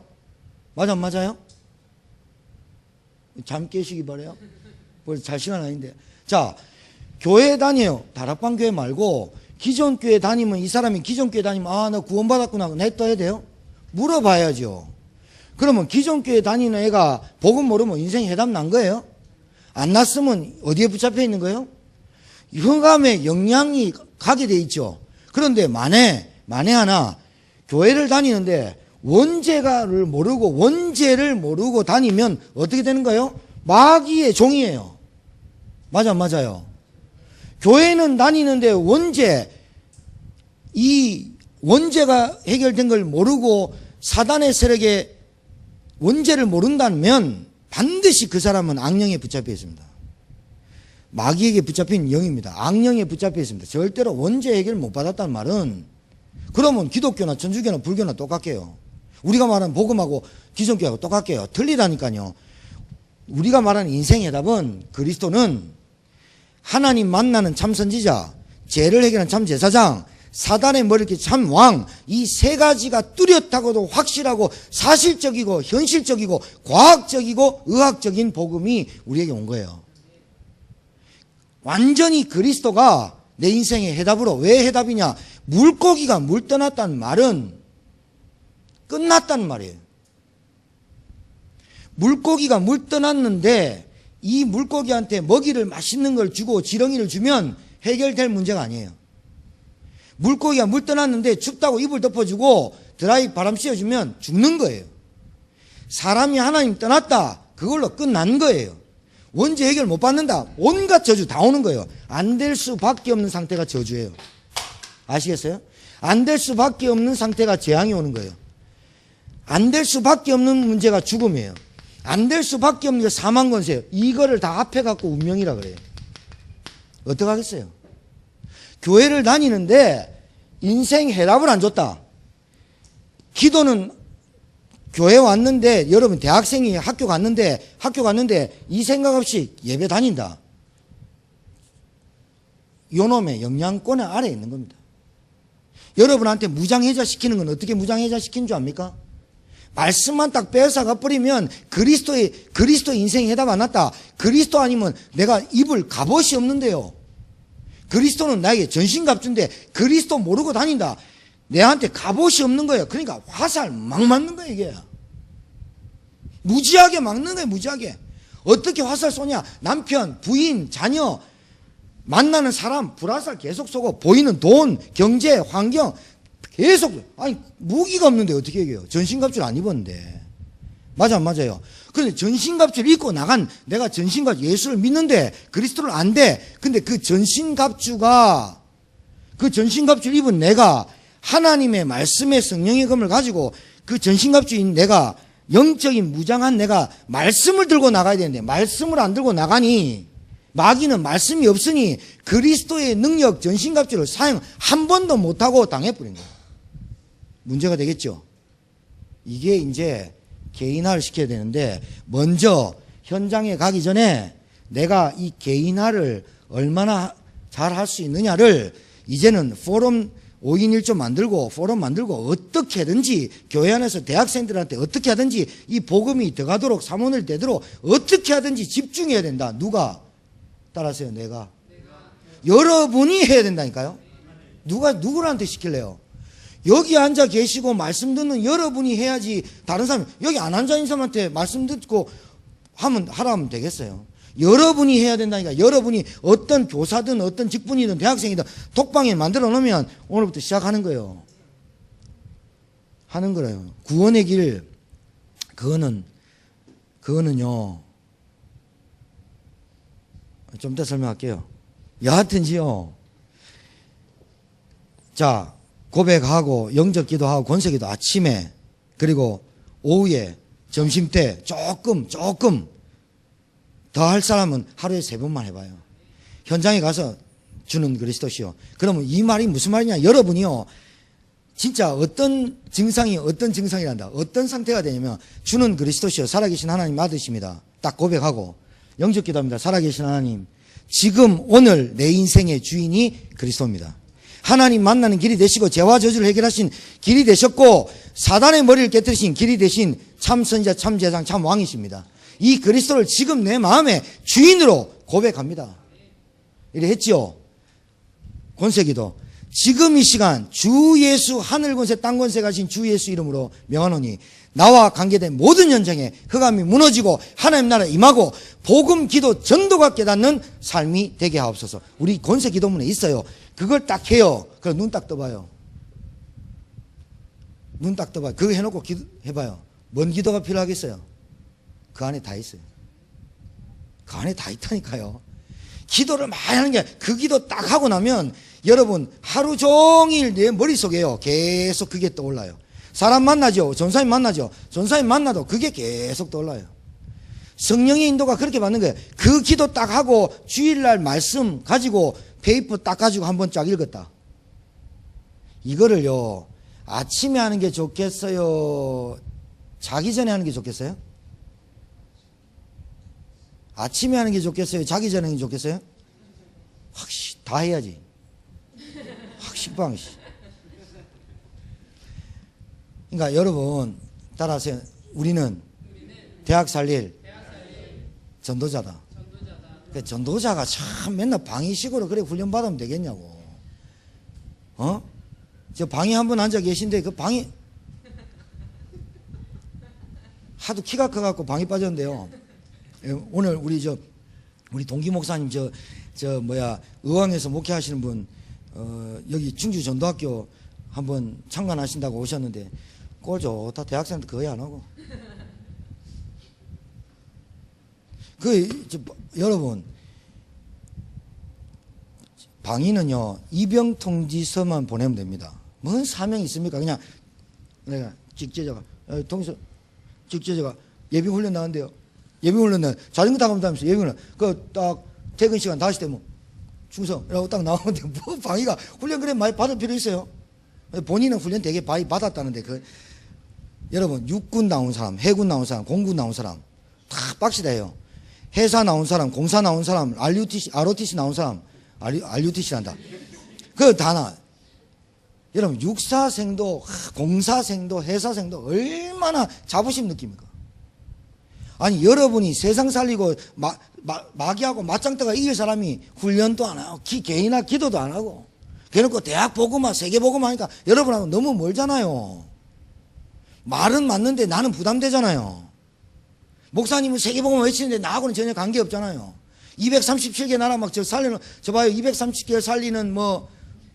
맞아, 안 맞아요? 잠 깨시기 바래요. 벌써 잘 시간 아닌데. 자, 교회 다녀요. 다락방 교회 말고 기존 교회 다니면 이 사람이 기존 교회 다니면 아, 너 구원받았구나. 냈다 해야 돼요? 물어봐야죠. 그러면 기존 교회 다니는 애가 복음 모르면 인생 해답 난 거예요? 안 났으면 어디에 붙잡혀 있는 거예요? 흑암에 영향이 가게 돼 있죠. 그런데 만에 하나 교회를 다니는데 원죄를 모르고 다니면 어떻게 되는 거예요? 마귀의 종이에요. 맞아, 맞아요. 교회는 다니는데 이 원죄가 해결된 걸 모르고 사단의 세력에 원죄를 모른다면 반드시 그 사람은 악령에 붙잡혀 있습니다. 마귀에게 붙잡힌 영입니다. 악령에 붙잡혀 있습니다. 절대로 원죄 해결 못 받았다는 말은 그러면 기독교나 천주교나 불교나 똑같게요. 우리가 말하는 복음하고 기존교하고 똑같게요. 틀리다니까요. 우리가 말하는 인생의 답은 그리스도는 하나님 만나는 참 선지자, 죄를 해결하는 참 제사장, 사단의 머리끼 참 왕, 이 세 가지가 뚜렷하고도 확실하고 사실적이고 현실적이고 과학적이고 의학적인 복음이 우리에게 온 거예요. 완전히 그리스도가 내 인생의 해답으로. 왜 해답이냐? 물고기가 물 떠났다는 말은 끝났다는 말이에요. 물고기가 물 떠났는데 이 물고기한테 먹이를 맛있는 걸 주고 지렁이를 주면 해결될 문제가 아니에요. 물고기가 물 떠났는데 춥다고 이불 덮어주고 드라이 바람 씌워주면 죽는 거예요. 사람이 하나님 떠났다. 그걸로 끝난 거예요. 원죄 해결 못 받는다. 온갖 저주 다 오는 거예요. 안 될 수밖에 없는 상태가 저주예요. 아시겠어요? 안 될 수밖에 없는 상태가 재앙이 오는 거예요. 안 될 수밖에 없는 문제가 죽음이에요. 안 될 수밖에 없는 게 사망 권세예요. 이거를 다 합해갖고 운명이라 그래요. 어떡하겠어요? 교회를 다니는데 인생 해답을 안 줬다. 기도는 교회 왔는데 여러분 대학생이 학교 갔는데 이 생각 없이 예배 다닌다. 요놈의 영향권에 아래에 있는 겁니다. 여러분한테 무장해자 시키는 건 어떻게 무장해자 시키는 줄 압니까? 말씀만 딱 빼앗아가 버리면 그리스도 인생 해답 안 났다. 그리스도 아니면 내가 입을 갑옷이 없는데요. 그리스도는 나에게 전신갑주인데 그리스도 모르고 다닌다. 내한테 갑옷이 없는 거예요. 그러니까 화살 막 맞는 거예요, 이게. 무지하게 막는 거예요, 무지하게. 어떻게 화살 쏘냐? 남편, 부인, 자녀, 만나는 사람, 불화살 계속 쏘고, 보이는 돈, 경제, 환경, 계속. 아니, 무기가 없는데 어떻게 얘기해요? 전신갑주를 안 입었는데. 맞아, 맞아요. 그런데 전신갑주를 입고 나간 내가 전신갑주 예수를 믿는데 그리스도를 안 돼. 근데 그 전신갑주를 입은 내가 하나님의 말씀의 성령의 검을 가지고 그 전신갑주인 내가 영적인 무장한 내가 말씀을 들고 나가야 되는데 말씀을 안 들고 나가니 마귀는 말씀이 없으니 그리스도의 능력 전신갑주를 사용 한 번도 못하고 당해버린 거예요. 문제가 되겠죠. 이게 이제 개인화를 시켜야 되는데 먼저 현장에 가기 전에 내가 이 개인화를 얼마나 잘 할 수 있느냐를 이제는 포럼 5인 1조 만들고 포럼 만들고 어떻게 하든지 교회 안에서 대학생들한테 어떻게 하든지 이 복음이 들어가도록 사문을 떼도록 어떻게 하든지 집중해야 된다. 누가? 따라하세요. 내가. 여러분이 해야 된다니까요. 누가 누구한테 시킬래요? 여기 앉아 계시고 말씀 듣는 여러분이 해야지. 다른 사람 여기 안 앉아 있는 사람한테 말씀 듣고 하라면 되겠어요. 여러분이 해야 된다니까. 여러분이 어떤 교사든 어떤 직분이든 대학생이든 독방에 만들어 놓으면 오늘부터 시작하는 거예요. 하는 거예요. 구원의 길 그거는요 좀 더 설명할게요. 여하튼지요. 자, 고백하고 영적 기도하고 권세 기도 아침에 그리고 오후에 점심때 조금 더 할 사람은 하루에 3번만 해봐요. 현장에 가서 주는 그리스도시요. 그러면 이 말이 무슨 말이냐? 여러분이요 진짜 어떤 증상이란다. 어떤 상태가 되냐면 주는 그리스도시요 살아계신 하나님 아드십니다. 딱 고백하고 영적 기도합니다. 살아계신 하나님, 지금 오늘 내 인생의 주인이 그리스도입니다. 하나님 만나는 길이 되시고 죄와 저주를 해결하신 길이 되셨고 사단의 머리를 깨뜨리신 길이 되신 참 선지자, 참 제사장, 참 왕이십니다. 이 그리스도를 지금 내 마음의 주인으로 고백합니다. 이래 했지요. 권세기도 지금 이 시간 주 예수, 하늘 권세 땅 권세 가신 주 예수 이름으로 명하노니 나와 관계된 모든 현장에 흑암이 무너지고 하나님 나라에 임하고 복음, 기도, 전도가 깨닫는 삶이 되게 하옵소서. 우리 권세 기도문에 있어요. 그걸 딱 해요. 그럼 눈 딱 떠봐요. 눈 딱 떠봐요. 그거 해놓고 해봐요. 뭔 기도가 필요하겠어요? 그 안에 다 있어요. 그 안에 다 있다니까요. 기도를 많이 하는 게 그 기도 딱 하고 나면 여러분 하루 종일 내 머릿속에요 계속 그게 떠올라요. 사람 만나죠. 전사님 만나죠. 전사님 만나도 그게 계속 떠올라요. 성령의 인도가 그렇게 받는 거예요. 그 기도 딱 하고 주일날 말씀 가지고 페이퍼 딱 가지고 한번 쫙 읽었다. 이거를요 아침에 하는 게 좋겠어요? 자기 전에 하는 게 좋겠어요? 아침에 하는 게 좋겠어요? 자기 전에 하는 게 좋겠어요? 확실히 다 해야지. 확실방. 그러니까 여러분 따라하세요. 우리는 대학 살릴 전도자다. 그러니까 전도자가 참 맨날 방위식으로 그래 훈련 받으면 되겠냐고. 저 방에 한 분 앉아 계신데 그 방이 하도 키가 커갖고 방이 빠졌는데요. 오늘 우리 동기 목사님 의왕에서 목회하시는 분 여기 충주 전도학교 한번 참관하신다고 오셨는데 꼴 좋다. 대학생도 거의 안 하고. 여러분 방위는요 입영통지서만 보내면 됩니다. 뭔 사명이 있습니까? 그냥 내가 직제자가 통지서 직제자가 예비훈련 나간대요. 예비훈련 나 자전거 타고 다니면서 예비훈련 그 딱 퇴근 시간 5시 되면 충성이라고 딱 나오는데 뭐 방위가 훈련 그래 많이 받을 필요 있어요? 본인은 훈련 되게 많이 받았다는데 여러분 육군 나온 사람, 해군 나온 사람, 공군 나온 사람 다 빡시다 해요. 회사 나온 사람, 공사 나온 사람, ROTC 나온 사람, RUTC란다. 그거 다 나. 여러분 육사생도, 공사생도, 회사생도 얼마나 자부심 느낍니까? 아니 여러분이 세상 살리고 마귀하고 맞짱뜨가 이길 사람이 훈련도 안 하고 개인화 기도도 안 하고 그래놓고 대학 보고만 세계 보고만 하니까 여러분하고 너무 멀잖아요. 말은 맞는데 나는 부담되잖아요. 목사님은 세계 보고만 외치는데 나하고는 전혀 관계없잖아요. 237개 나라 막 저 봐요. 230개 살리는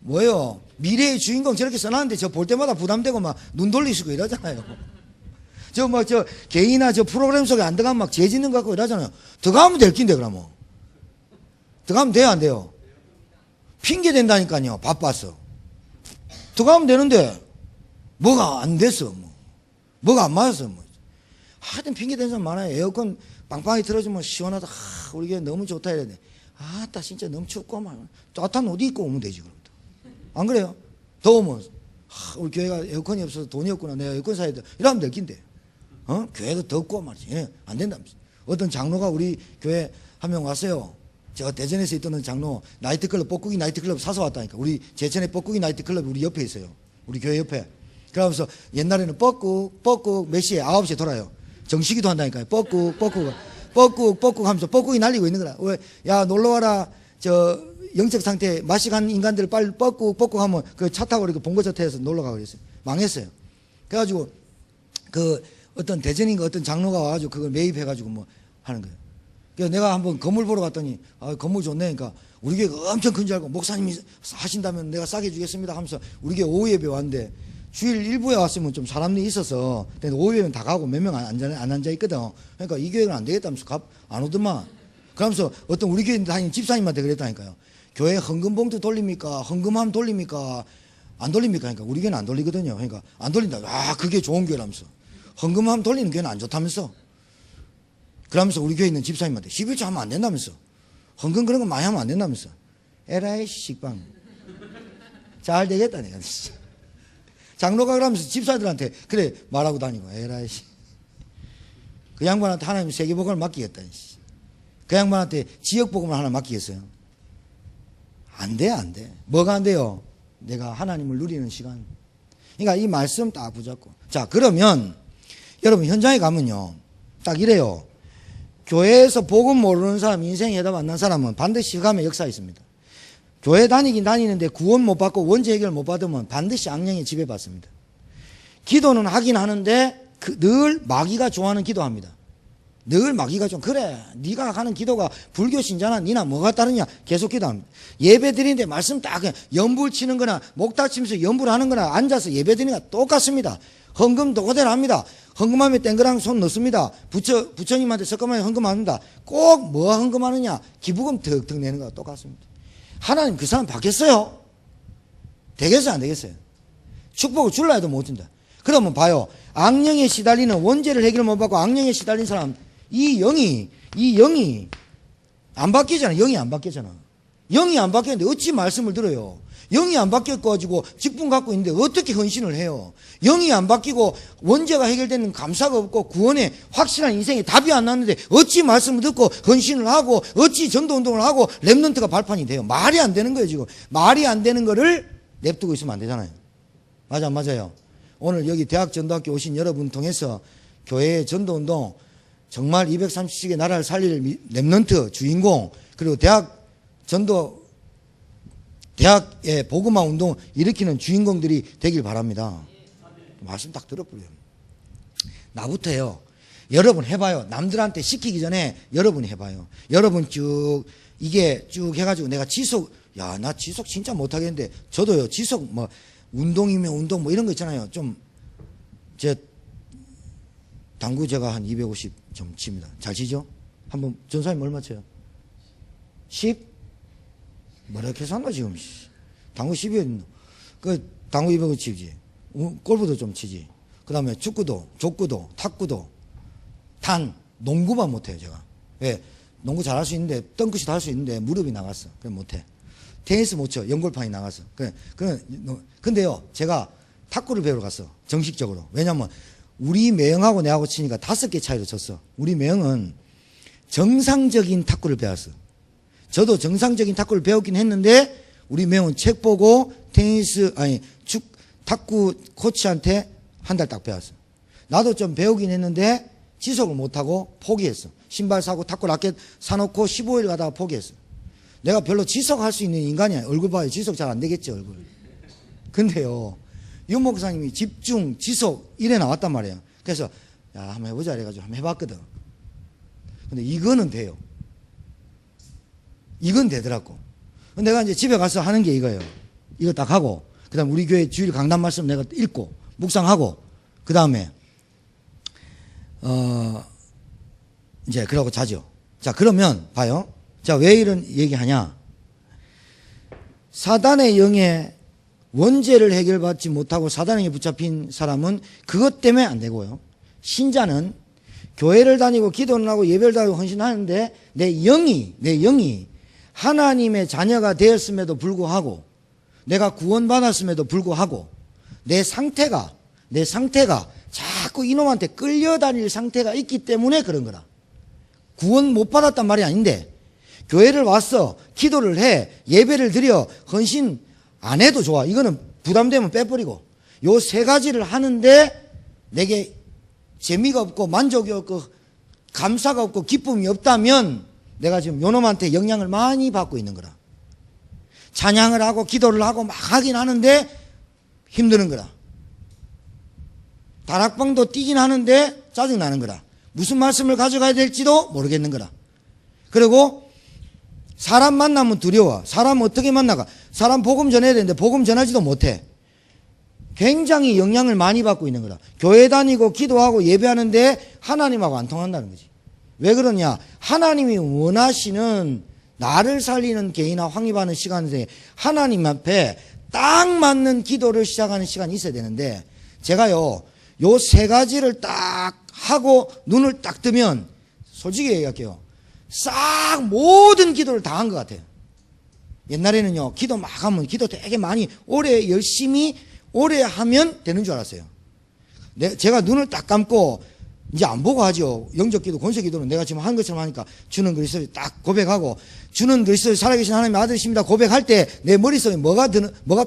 뭐예요? 미래의 주인공 저렇게 써놨는데 저 볼 때마다 부담되고 막 눈 돌리시고 이러잖아요. 저 개인화 프로그램 속에 안 들어가면 막 죄짓는 것 같고 이러잖아요. 들어가면 될 낀데 그러면. 들어가면 돼요 안 돼요? 핑계 된다니까요. 바빠서. 들어가면 되는데 뭐가 안 됐어. 뭐가 안 맞았어. 하여튼 핑계 된 사람 많아요. 에어컨 빵빵히 틀어주면 시원하다. 우리 교회 너무 좋다 이래야 돼. 아따 진짜 너무 춥고 막 따뜻한 옷 입고 오면 되지 그럼. 안 그래요? 더우면 우리 교회가 에어컨이 없어서 돈이 없구나. 내가 에어컨 사야 돼. 이러면 될 낀데. 교회도 덥고 말이지. 안 된다면서. 어떤 장로가 우리 교회 한 명 왔어요. 저 대전에서 있던 장로 나이트클럽 뻐꾸기 나이트클럽 사서 왔다니까. 우리 제천에 뻐꾸기 나이트클럽이 우리 옆에 있어요. 우리 교회 옆에. 그러면서 옛날에는 뻐꾹 몇 시에 9시에 돌아요. 정식이도 한다니까요. 뻐꾹 하면서 뻐꾸기 날리고 있는 거라. 왜? 야 놀러와라. 저 영적 상태 마식한 인간들 빨리 뻐꾹 하면 그 차 타고 이렇게 본거차 타서 놀러가고 그랬어요. 망했어요. 그래가지고 어떤 대전인가 어떤 장로가 와가지고 그걸 매입해가지고 하는 거예요. 그래서 내가 한번 건물 보러 갔더니 건물 좋네. 그러니까 우리 교회가 엄청 큰 줄 알고 목사님이 하신다면 내가 싸게 주겠습니다 하면서 우리 교회 오후 예배 왔는데 주일 일부에 왔으면 좀 사람들이 있어서 근데 오후 예배는 다 가고 몇 명 안 앉아 있거든. 그러니까 이 교회는 안 되겠다면서 안 오더만. 그러면서 어떤 우리 교회 다니는 집사님한테 그랬다니까요. 교회 헌금봉투 돌립니까? 헌금함 돌립니까? 안 돌립니까? 그러니까 우리 교회는 안 돌리거든요. 그러니까 안 돌린다. 그게 좋은 교회라면서. 헌금함 돌리는 교회는 안 좋다면서. 그러면서 우리 교회 있는 집사님한테 11조 하면 안 된다면서. 헌금 그런 거 많이 하면 안 된다면서. 에라이 식빵. 잘 되겠다 내가. 장로가 그러면서 집사들한테 그래 말하고 다니고 에라이 그 양반한테 하나님 세계복음을 맡기겠다. 그 양반한테 지역복음을 하나 맡기겠어요. 안 돼. 뭐가 안 돼요? 내가 하나님을 누리는 시간. 그러니까 이 말씀 딱 붙잡고. 자, 그러면 여러분 현장에 가면요. 딱 이래요. 교회에서 복음 모르는 사람, 인생에 해답 안 난 사람은 반드시 가면 역사에 있습니다. 교회 다니긴 다니는데 구원 못 받고 원죄 해결 못 받으면 반드시 악령에 지배받습니다. 기도는 하긴 하는데 늘 마귀가 좋아하는 기도합니다. 늘 마귀가 좀 그래 네가 하는 기도가 불교 신자나 니나 뭐가 다르냐 계속 기도합니다. 예배 드리는데 말씀 딱 연불 치는 거나 목 다치면서 연불 하는 거나 앉아서 예배 드리는 거나 똑같습니다. 헌금도 그대로 합니다. 헌금하면 땡그랑 손 넣습니다. 부처님한테 석가모니 헌금합니다. 꼭 뭐 헌금하느냐 기부금 득득 내는 거와 똑같습니다. 하나님 그 사람 받겠어요? 되겠어요 안 되겠어요? 축복을 줄라 해도 못 준다. 그러면 봐요. 악령에 시달리는 원죄를 해결 못 받고 악령에 시달린 사람 이 영이 안 바뀌잖아. 영이 안 바뀌잖아. 영이 안 바뀌었는데 어찌 말씀을 들어요? 영이 안 바뀌어가지고 직분 갖고 있는데 어떻게 헌신을 해요? 영이 안 바뀌고 원죄가 해결되는 감사가 없고 구원에 확실한 인생에 답이 안 났는데 어찌 말씀을 듣고 헌신을 하고 어찌 전도운동을 하고 랩런트가 발판이 돼요? 말이 안 되는 거예요 지금. 말이 안 되는 거를 냅두고 있으면 안 되잖아요. 맞아요. 오늘 여기 대학전도학교 오신 여러분 통해서 교회의 전도운동 정말 230개 나라를 살릴 랩런트 주인공 그리고 대학의 복음화 운동 일으키는 주인공들이 되길 바랍니다. 말씀 딱 들어버려요. 나부터 해요. 여러분 해봐요. 남들한테 시키기 전에 여러분이 해봐요. 여러분 쭉 해가지고 내가 나 지속 진짜 못하겠는데 저도요 지속 운동이면 운동 이런 거 있잖아요. 당구 제가 한 250점 칩니다. 잘 치죠? 한번 전사님 얼마 쳐요? 10? 뭐라 이렇게 산다 지금. 당구 10이었노. 당구 200원 치지. 골프도 좀 치지. 그 다음에 축구도, 족구도, 탁구도, 농구만 못해요 제가. 왜? 농구 잘할 수 있는데 덩크슛 할 수 있는데 무릎이 나갔어. 그래 못해. 테니스 못 쳐. 연골판이 나갔어. 근데요 제가 탁구를 배우러 갔어. 정식적으로. 왜냐면 우리 매형하고 내하고 치니까 5개 차이로 졌어. 우리 매형은 정상적인 탁구를 배웠어. 저도 정상적인 탁구를 배웠긴 했는데 우리 매형은 책 보고 탁구 코치한테 한 달 딱 배웠어. 나도 좀 배우긴 했는데 지속을 못하고 포기했어. 신발 사고 탁구 라켓 사놓고 15일 가다가 포기했어. 내가 별로 지속할 수 있는 인간이야. 얼굴 봐요. 지속 잘 안 되겠지 얼굴. 근데요 윤 목사님이 집중, 지속 이래 나왔단 말이에요. 그래서 한번 해보자 이래가지고 한번 해봤거든. 근데 이거는 돼요. 이건 되더라고. 내가 이제 집에 가서 하는 게 이거예요. 이거 딱 하고 그 다음 우리 교회 주일 강단 말씀 내가 읽고 묵상하고 그 다음에 이제 그러고 자죠. 자 그러면 봐요. 자 왜 이런 얘기하냐. 사단의 영에 원죄를 해결받지 못하고 사단에게 붙잡힌 사람은 그것 때문에 안 되고요. 신자는 교회를 다니고 기도를 하고 예배를 하고 헌신하는데 내 영이 하나님의 자녀가 되었음에도 불구하고 내가 구원받았음에도 불구하고 내 상태가 자꾸 이놈한테 끌려다닐 상태가 있기 때문에 그런 거라. 구원 못 받았단 말이 아닌데 교회를 왔어. 기도를 해. 예배를 드려. 헌신 안 해도 좋아. 이거는 부담되면 빼버리고. 요 3가지를 하는데 내게 재미가 없고 만족이 없고 감사가 없고 기쁨이 없다면 내가 지금 요놈한테 영향을 많이 받고 있는 거라. 찬양을 하고 기도를 하고 막 하긴 하는데 힘드는 거라. 다락방도 뛰긴 하는데 짜증나는 거라. 무슨 말씀을 가져가야 될지도 모르겠는 거라. 그리고 사람 만나면 두려워. 사람 어떻게 만나가? 사람 복음 전해야 되는데 복음 전하지도 못해. 굉장히 영향을 많이 받고 있는 거라. 교회 다니고 기도하고 예배하는데 하나님하고 안 통한다는 거지. 왜 그러냐? 하나님이 원하시는 나를 살리는 개인화 확립하는 시간에 하나님 앞에 딱 맞는 기도를 시작하는 시간이 있어야 되는데 제가요 요 3가지를 딱 하고 눈을 딱 뜨면 솔직히 얘기할게요. 싹 모든 기도를 다 한 것 같아요. 옛날에는요 기도 막 하면 기도 되게 많이 오래 열심히 오래 하면 되는 줄 알았어요. 제가 눈을 딱 감고 이제 안 보고 하죠. 영적기도 권세기도는 내가 지금 한 것처럼 하니까 주는 그리스도를 딱 고백하고 주는 그리스도를 살아계신 하나님의 아들이십니다 고백할 때 내 머릿속에 뭐가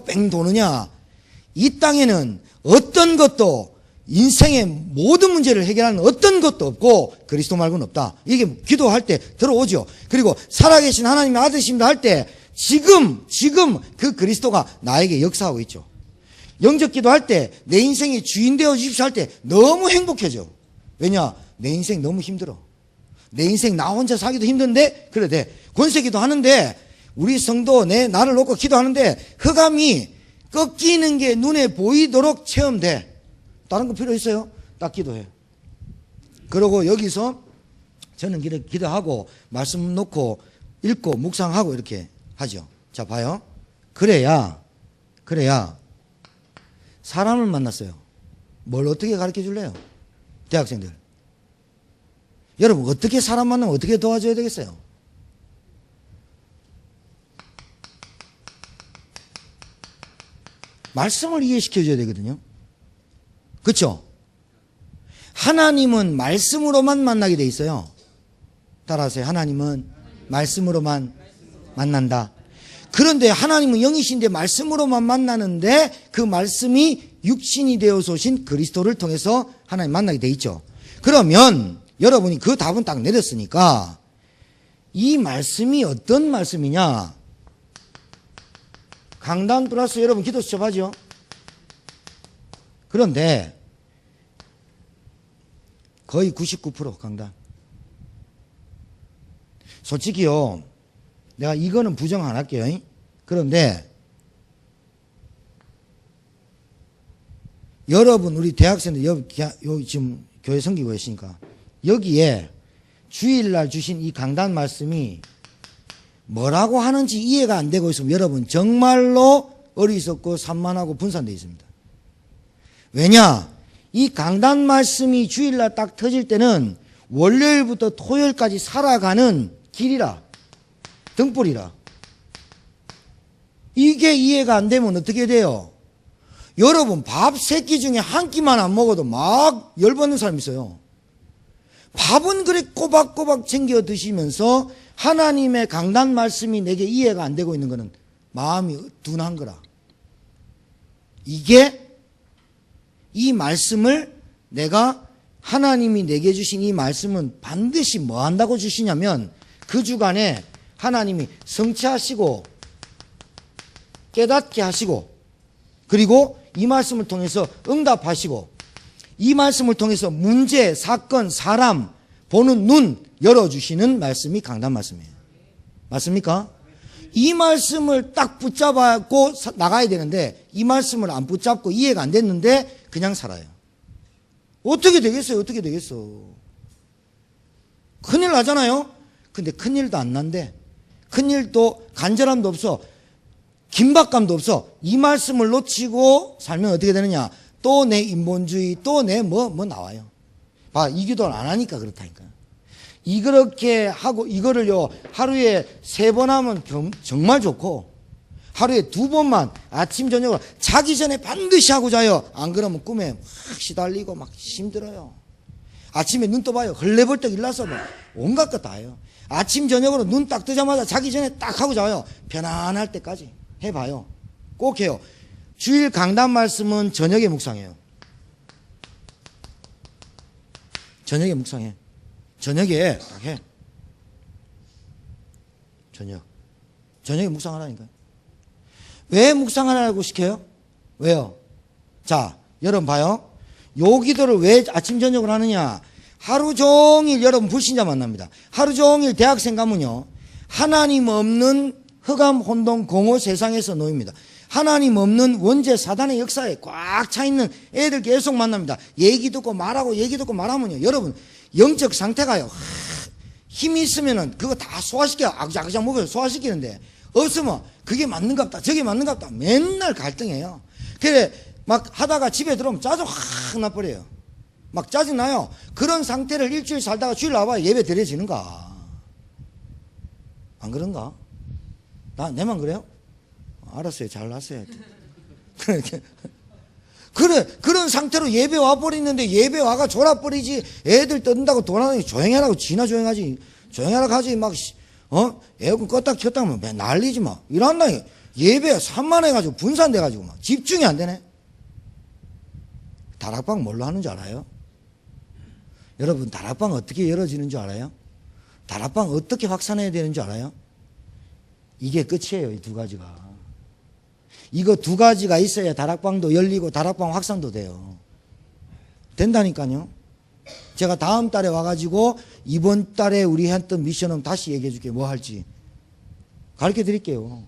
뺑 도느냐. 이 땅에는 어떤 것도 인생의 모든 문제를 해결하는 어떤 것도 없고 그리스도 말고는 없다. 이게 기도할 때 들어오죠. 그리고 살아계신 하나님의 아들이십니다 할 때 지금 그 그리스도가 나에게 역사하고 있죠. 영적 기도할 때 내 인생의 주인 되어 주십시오 할 때 너무 행복해져. 왜냐? 내 인생 너무 힘들어. 내 인생 나 혼자 살기도 힘든데 그래 돼. 권세기도 하는데 우리 성도 나를 놓고 기도하는데 흑암이 꺾이는 게 눈에 보이도록 체험돼. 다른 거 필요 있어요? 딱 기도해. 그러고 여기서 저는 기도하고 말씀 놓고 읽고 묵상하고 이렇게 하죠. 자 봐요. 그래야 사람을 만났어요. 뭘 어떻게 가르쳐 줄래요? 대학생들. 여러분 어떻게 사람 만나면 어떻게 도와줘야 되겠어요? 말씀을 이해시켜줘야 되거든요. 그렇죠? 하나님은 말씀으로만 만나게 돼 있어요. 따라하세요. 하나님은 말씀으로만 만난다. 그런데 하나님은 영이신데 말씀으로만 만나는데 그 말씀이 육신이 되어서 오신 그리스도를 통해서 하나님 만나게 돼 있죠. 그러면 여러분이 그 답은 딱 내렸으니까 이 말씀이 어떤 말씀이냐? 강단 플러스 여러분 기도 수첩하죠. 그런데 거의 99% 강단. 솔직히요, 내가 이거는 부정 안 할게요. 그런데 여러분 우리 대학생들 여기 지금 교회 섬기고 계시니까 여기에 주일날 주신 이 강단 말씀이 뭐라고 하는지 이해가 안 되고 있으면 여러분 정말로 어리석고 산만하고 분산되어 있습니다. 왜냐? 이 강단 말씀이 주일날 딱 터질 때는 월요일부터 토요일까지 살아가는 길이라, 등불이라. 이게 이해가 안 되면 어떻게 돼요? 여러분 밥 3끼 중에 한 끼만 안 먹어도 막 열받는 사람 있어요. 밥은 그래 꼬박꼬박 챙겨 드시면서 하나님의 강단 말씀이 내게 이해가 안 되고 있는 거는 마음이 둔한 거라. 이게 이 말씀을 내가 하나님이 내게 주신 이 말씀은 반드시 뭐 한다고 주시냐면 그 주간에 하나님이 성취하시고 깨닫게 하시고 그리고 이 말씀을 통해서 응답하시고 이 말씀을 통해서 문제, 사건, 사람 보는 눈 열어주시는 말씀이 강단 말씀이에요. 맞습니까? 이 말씀을 딱 붙잡고 나가야 되는데 이 말씀을 안 붙잡고 이해가 안 됐는데 그냥 살아요. 어떻게 되겠어요? 어떻게 되겠어? 큰일 나잖아요? 근데 큰일도 안 난대. 큰일도 간절함도 없어. 긴박감도 없어. 이 말씀을 놓치고 살면 어떻게 되느냐? 또 내 인본주의, 또 내 뭐 나와요. 봐, 이 기도를 안 하니까 그렇다니까. 이렇게 하고, 이거를요, 하루에 3번 하면 정말 좋고, 하루에 2번만 아침, 저녁으로 자기 전에 반드시 하고 자요. 안 그러면 꿈에 막 시달리고 막 힘들어요. 아침에 눈 떠봐요. 걸레벌떡 일어나서 뭐 온갖 것 다 해요. 아침, 저녁으로 눈 딱 뜨자마자 자기 전에 딱 하고 자요. 편안할 때까지 해봐요. 꼭 해요. 주일 강단 말씀은 저녁에 묵상해요. 저녁에 묵상해. 저녁에 딱 해. 저녁에 묵상하라니까요. 왜 묵상하라고 시켜요? 왜요? 자, 여러분 봐요. 요 기도를 왜 아침 저녁을 하느냐? 하루 종일 여러분 불신자 만납니다. 하루 종일 대학생 가면요, 하나님 없는 흑암 혼돈 공허 세상에서 놓입니다. 하나님 없는 원죄 사단의 역사에 꽉 차 있는 애들 계속 만납니다. 얘기 듣고 말하고 얘기 듣고 말하면요, 여러분 영적 상태가요, 힘이 있으면은 그거 다 소화시켜 아그작아작 먹어서 소화시키는데 없으면 그게 맞는갑다 저게 맞는갑다 맨날 갈등해요. 그래 막 하다가 집에 들어오면 짜증 확 나버려요. 막 짜증나요. 그런 상태를 일주일 살다가 주일 나와봐야 예배 드려지는가? 안 그런가? 내만 그래요? 알았어요. 잘 났어요. 그래, 그런 상태로 예배 와버리는데 예배 와가 졸아버리지. 애들 뜬다고 돌아다니고 조용히 하라고. 지나 조용하지. 조용히 하라고 하지. 막, 에어컨 껐다 켰다 하면 매 난리지 마. 이런다. 예배 산만해가지고 분산돼가지고 막 집중이 안 되네. 다락방 뭘로 하는 줄 알아요? 여러분, 다락방 어떻게 열어지는 줄 알아요? 다락방 어떻게 확산해야 되는 줄 알아요? 이게 끝이에요, 이 두 가지가. 이거 두 가지가 있어야 다락방도 열리고 다락방 확산도 돼요. 된다니까요. 제가 다음 달에 와가지고 이번 달에 우리 했던 미션은 다시 얘기해 줄게요. 뭐 할지. 가르쳐 드릴게요.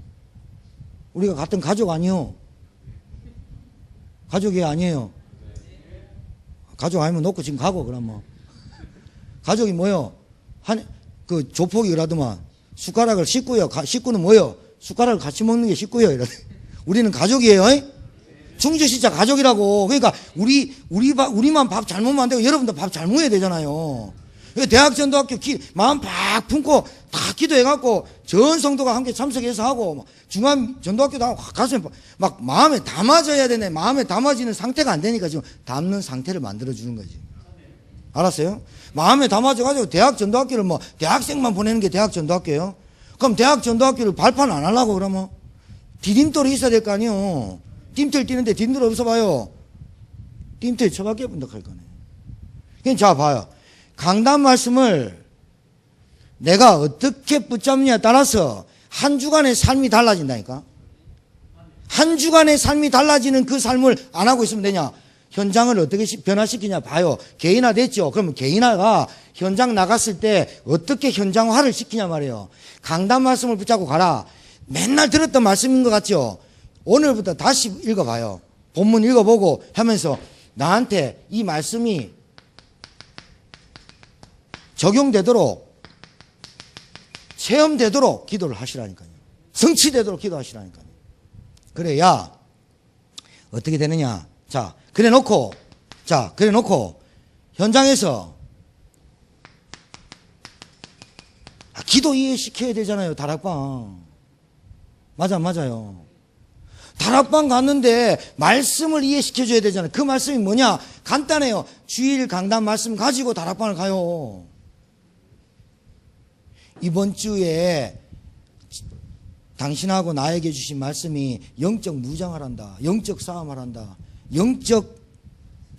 우리가 같은 가족 아니요? 가족이 아니에요. 가족 아니면 놓고 지금 가고, 그럼 뭐. 가족이 뭐요? 그 조폭이 그러더만 숟가락을 씻고요. 식구는 뭐요? 숟가락을 같이 먹는 게 식구요. 이러대. 우리는 가족이에요. 충주 진짜 가족이라고. 그러니까 우리만 밥 잘 먹으면 안 되고 여러분도 밥 잘 먹어야 되잖아요. 대학 전도학교 마음 팍 품고 다 기도해갖고 전 성도가 함께 참석해서 하고 중앙 전도학교도 하고 가슴에 막 마음에 담아져야 되네. 마음에 담아지는 상태가 안 되니까 지금 담는 상태를 만들어주는 거지. 알았어요? 마음에 담아져가지고 대학 전도학교를 뭐 대학생만 보내는 게 대학 전도학교예요? 그럼 대학 전도학교를 발판 안 하려고 그러면? 디딤돌이 있어야 될 거 아니에요. 딤틀 뛰는데 디딤돌 없어봐요. 딤틀 처박혀 본다 할 거네. 그럼 자 봐요. 강단 말씀을 내가 어떻게 붙잡느냐에 따라서 한 주간의 삶이 달라진다니까. 한 주간의 삶이 달라지는 그 삶을 안 하고 있으면 되냐? 현장을 어떻게 변화시키냐 봐요. 개인화 됐죠. 그러면 개인화가 현장 나갔을 때 어떻게 현장화를 시키냐 말이에요. 강단 말씀을 붙잡고 가라. 맨날 들었던 말씀인 것 같죠? 오늘부터 다시 읽어봐요. 본문 읽어보고 하면서 나한테 이 말씀이 적용되도록, 체험되도록 기도를 하시라니까요. 성취되도록 기도하시라니까요. 그래야 어떻게 되느냐. 자, 그래 놓고 현장에서 기도 이해시켜야 되잖아요. 다락방. 맞아요. 다락방 갔는데 말씀을 이해시켜줘야 되잖아요. 그 말씀이 뭐냐? 간단해요. 주일 강단 말씀 가지고 다락방을 가요. 이번 주에 당신하고 나에게 주신 말씀이 영적 무장하란다. 영적 싸움하란다. 영적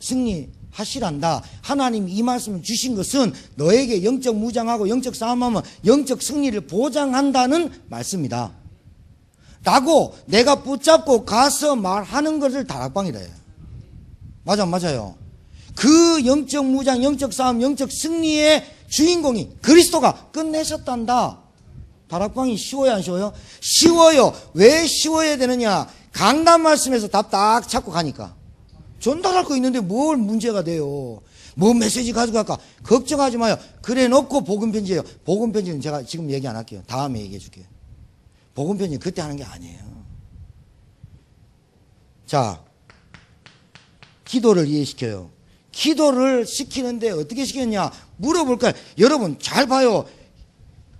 승리하시란다. 하나님이 이 말씀을 주신 것은 너에게 영적 무장하고 영적 싸움하면 영적 승리를 보장한다는 말씀이다. 라고 내가 붙잡고 가서 말하는 것을 다락방이라 해요. 맞아요. 그 영적 무장, 영적 싸움, 영적 승리의 주인공이 그리스도가 끝내셨단다. 다락방이 쉬워요, 안 쉬워요? 쉬워요. 왜 쉬워야 되느냐? 강단 말씀에서 답 딱 찾고 가니까. 전달할 거 있는데 뭘 문제가 돼요? 뭐 메시지 가져갈까? 걱정하지 마요. 그래 놓고 복음편지예요. 복음편지는 제가 지금 얘기 안 할게요. 다음에 얘기해 줄게요. 복음편지는 그때 하는 게 아니에요. 자, 기도를 이해시켜요. 기도를 시키는데 어떻게 시켰냐? 물어볼까요? 여러분 잘 봐요.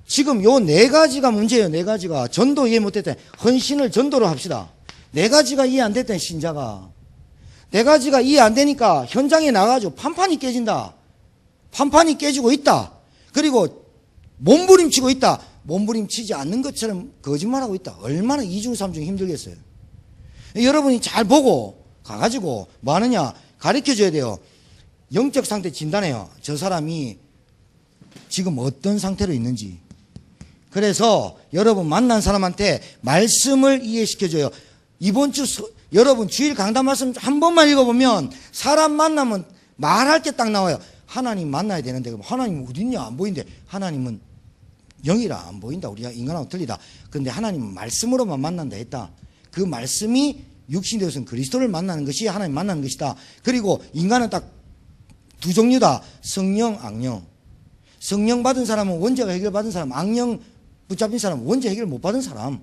지금 요 네 가지가 문제예요. 네 가지가. 전도 이해 못했다. 헌신을 전도로 합시다. 네 가지가 이해 안 됐다. 신자가. 네 가지가 이해 안 되니까 현장에 나가가지고 판판이 깨진다. 판판이 깨지고 있다. 그리고 몸부림치고 있다. 몸부림치지 않는 것처럼 거짓말하고 있다. 얼마나 이중 삼중 힘들겠어요. 여러분이 잘 보고 가가지고 뭐 하느냐 가르쳐줘야 돼요. 영적 상태 진단해요. 저 사람이 지금 어떤 상태로 있는지. 그래서 여러분 만난 사람한테 말씀을 이해시켜줘요. 이번 주 여러분 주일 강단 말씀 한 번만 읽어보면 사람 만나면 말할 게 딱 나와요. 하나님 만나야 되는데 하나님 어딨냐 안 보이는데 하나님은 영이라 안 보인다. 우리가 인간하고 틀리다. 그런데 하나님은 말씀으로만 만난다 했다. 그 말씀이 육신 되어서는 그리스도를 만나는 것이 하나님 만나는 것이다. 그리고 인간은 딱 두 종류다. 성령, 악령. 성령 받은 사람은 원죄가 해결받은 사람, 악령 붙잡힌 사람은 원죄 해결 못 받은 사람.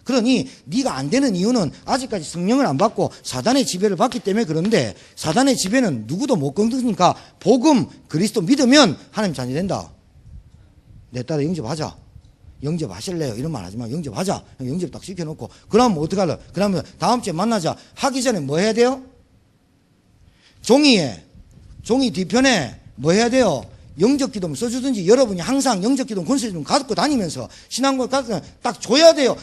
그러니 네가 안 되는 이유는 아직까지 성령을 안 받고 사단의 지배를 받기 때문에 그런데 사단의 지배는 누구도 못 건드니까 복음, 그리스도 믿으면 하나님 자녀 된다. 내 딸에 영접하자. 영접하실래요? 이런 말 하지 마. 영접하자. 영접 딱 시켜놓고 그러면 어떡하려? 그러면 다음 주에 만나자. 하기 전에 뭐 해야 돼요? 종이 뒤편에 뭐 해야 돼요? 영적 기도문 써주든지 여러분이 항상 영적 기도문 권세좀 갖고 다니면서 신앙과 딱 줘야 돼요.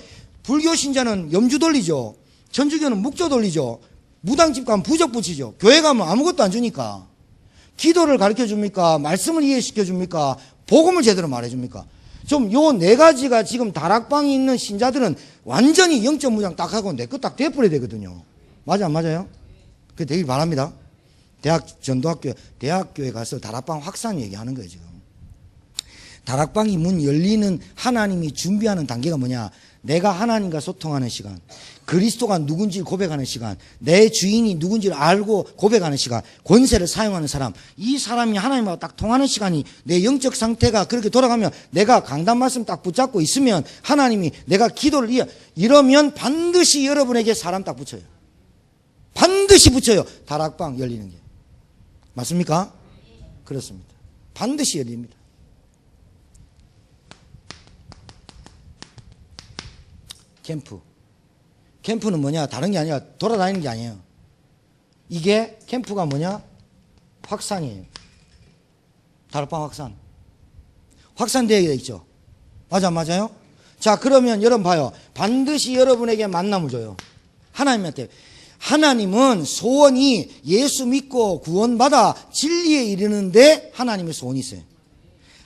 불교 신자는 염주 돌리죠. 천주교는 묵조 돌리죠. 무당집 가면 부적 붙이죠. 교회 가면 아무것도 안 주니까. 기도를 가르쳐 줍니까? 말씀을 이해시켜 줍니까? 복음을 제대로 말해 줍니까? 좀 요 네 가지가 지금 다락방에 있는 신자들은 완전히 영적 무장 딱 하고 내 거 딱 돼버려야 되거든요. 맞아 안 맞아요? 그게 되길 바랍니다. 대학교에 가서 다락방 확산 얘기하는 거예요, 지금. 다락방이 문 열리는 하나님이 준비하는 단계가 뭐냐? 내가 하나님과 소통하는 시간, 그리스도가 누군지를 고백하는 시간, 내 주인이 누군지를 알고 고백하는 시간, 권세를 사용하는 사람, 이 사람이 하나님하고 딱 통하는 시간이 내 영적 상태가 그렇게 돌아가면 내가 강단 말씀 딱 붙잡고 있으면 하나님이 내가 기도를 이러면 반드시 여러분에게 사람 딱 붙여요. 반드시 붙여요. 다락방 열리는 게. 맞습니까? 그렇습니다. 반드시 열립니다. 캠프는 뭐냐? 다른 게 아니라 돌아다니는 게 아니에요. 이게 캠프가 뭐냐? 확산이에요. 다락방 확산. 확산되어 있죠. 맞아요? 자, 그러면 여러분 봐요. 반드시 여러분에게 만남을 줘요. 하나님한테. 하나님은 소원이 예수 믿고 구원받아 진리에 이르는데 하나님의 소원이 있어요.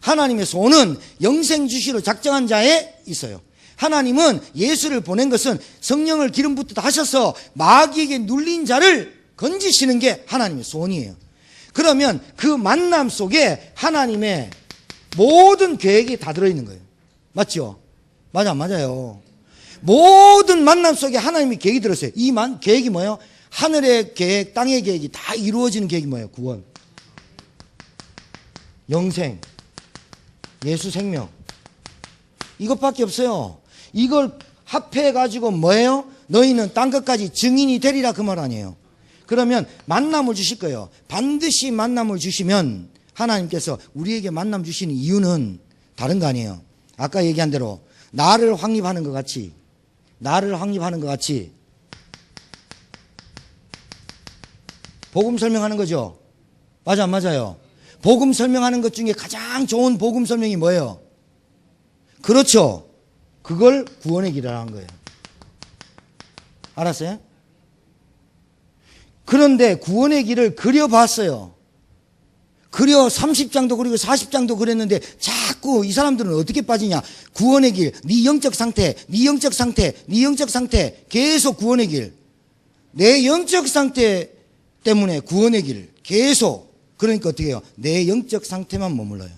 하나님의 소원은 영생 주시로 작정한 자에 있어요. 하나님은 예수를 보낸 것은 성령을 기름 붓듯 하셔서 마귀에게 눌린 자를 건지시는 게 하나님의 소원이에요. 그러면 그 만남 속에 하나님의 모든 계획이 다 들어있는 거예요. 맞죠? 맞아요. 모든 만남 속에 하나님의 계획이 들었어요. 이 계획이 뭐예요? 하늘의 계획, 땅의 계획이 다 이루어지는 계획이 뭐예요? 구원, 영생, 예수 생명. 이것밖에 없어요. 이걸 합해가지고 뭐예요? 너희는 땅 끝까지 증인이 되리라 그 말 아니에요. 그러면 만남을 주실 거예요. 반드시 만남을 주시면 하나님께서 우리에게 만남 주시는 이유는 다른 거 아니에요. 아까 얘기한 대로 나를 확립하는 것 같이 복음 설명하는 거죠. 맞아 안 맞아요? 복음 설명하는 것 중에 가장 좋은 복음 설명이 뭐예요? 그렇죠. 그걸 구원의 길이라는 거예요. 알았어요? 그런데 구원의 길을 그려봤어요. 그려 30장도 그리고 40장도 그랬는데 자꾸 이 사람들은 어떻게 빠지냐? 구원의 길, 네 영적 상태 계속 구원의 길. 내 영적 상태 때문에 구원의 길 계속. 그러니까 어떻게 해요? 내 영적 상태만 머물러요.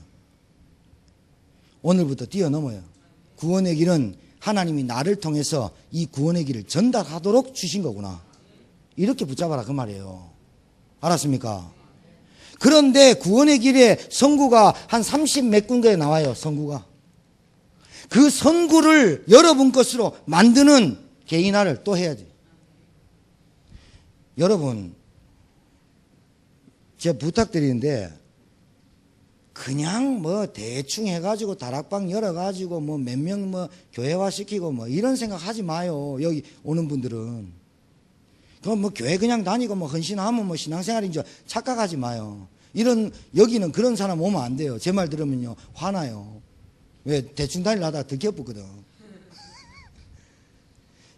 오늘부터 뛰어넘어요. 구원의 길은 하나님이 나를 통해서 이 구원의 길을 전달하도록 주신 거구나. 이렇게 붙잡아라 그 말이에요. 알았습니까? 그런데 구원의 길에 선구가 한 30 몇 군데에 나와요. 선구가. 그 선구를 여러분 것으로 만드는 개인화를 또 해야지. 여러분, 제가 부탁드리는데 그냥 뭐 대충 해가지고 다락방 열어가지고 뭐 몇 명 뭐 교회화 시키고 뭐 이런 생각 하지 마요. 여기 오는 분들은. 그럼 뭐 교회 그냥 다니고 뭐 헌신하면 뭐 신앙생활인 줄 착각하지 마요. 여기는 그런 사람 오면 안 돼요. 제 말 들으면요 화나요. 왜? 대충 다니려다가 들켜붙거든.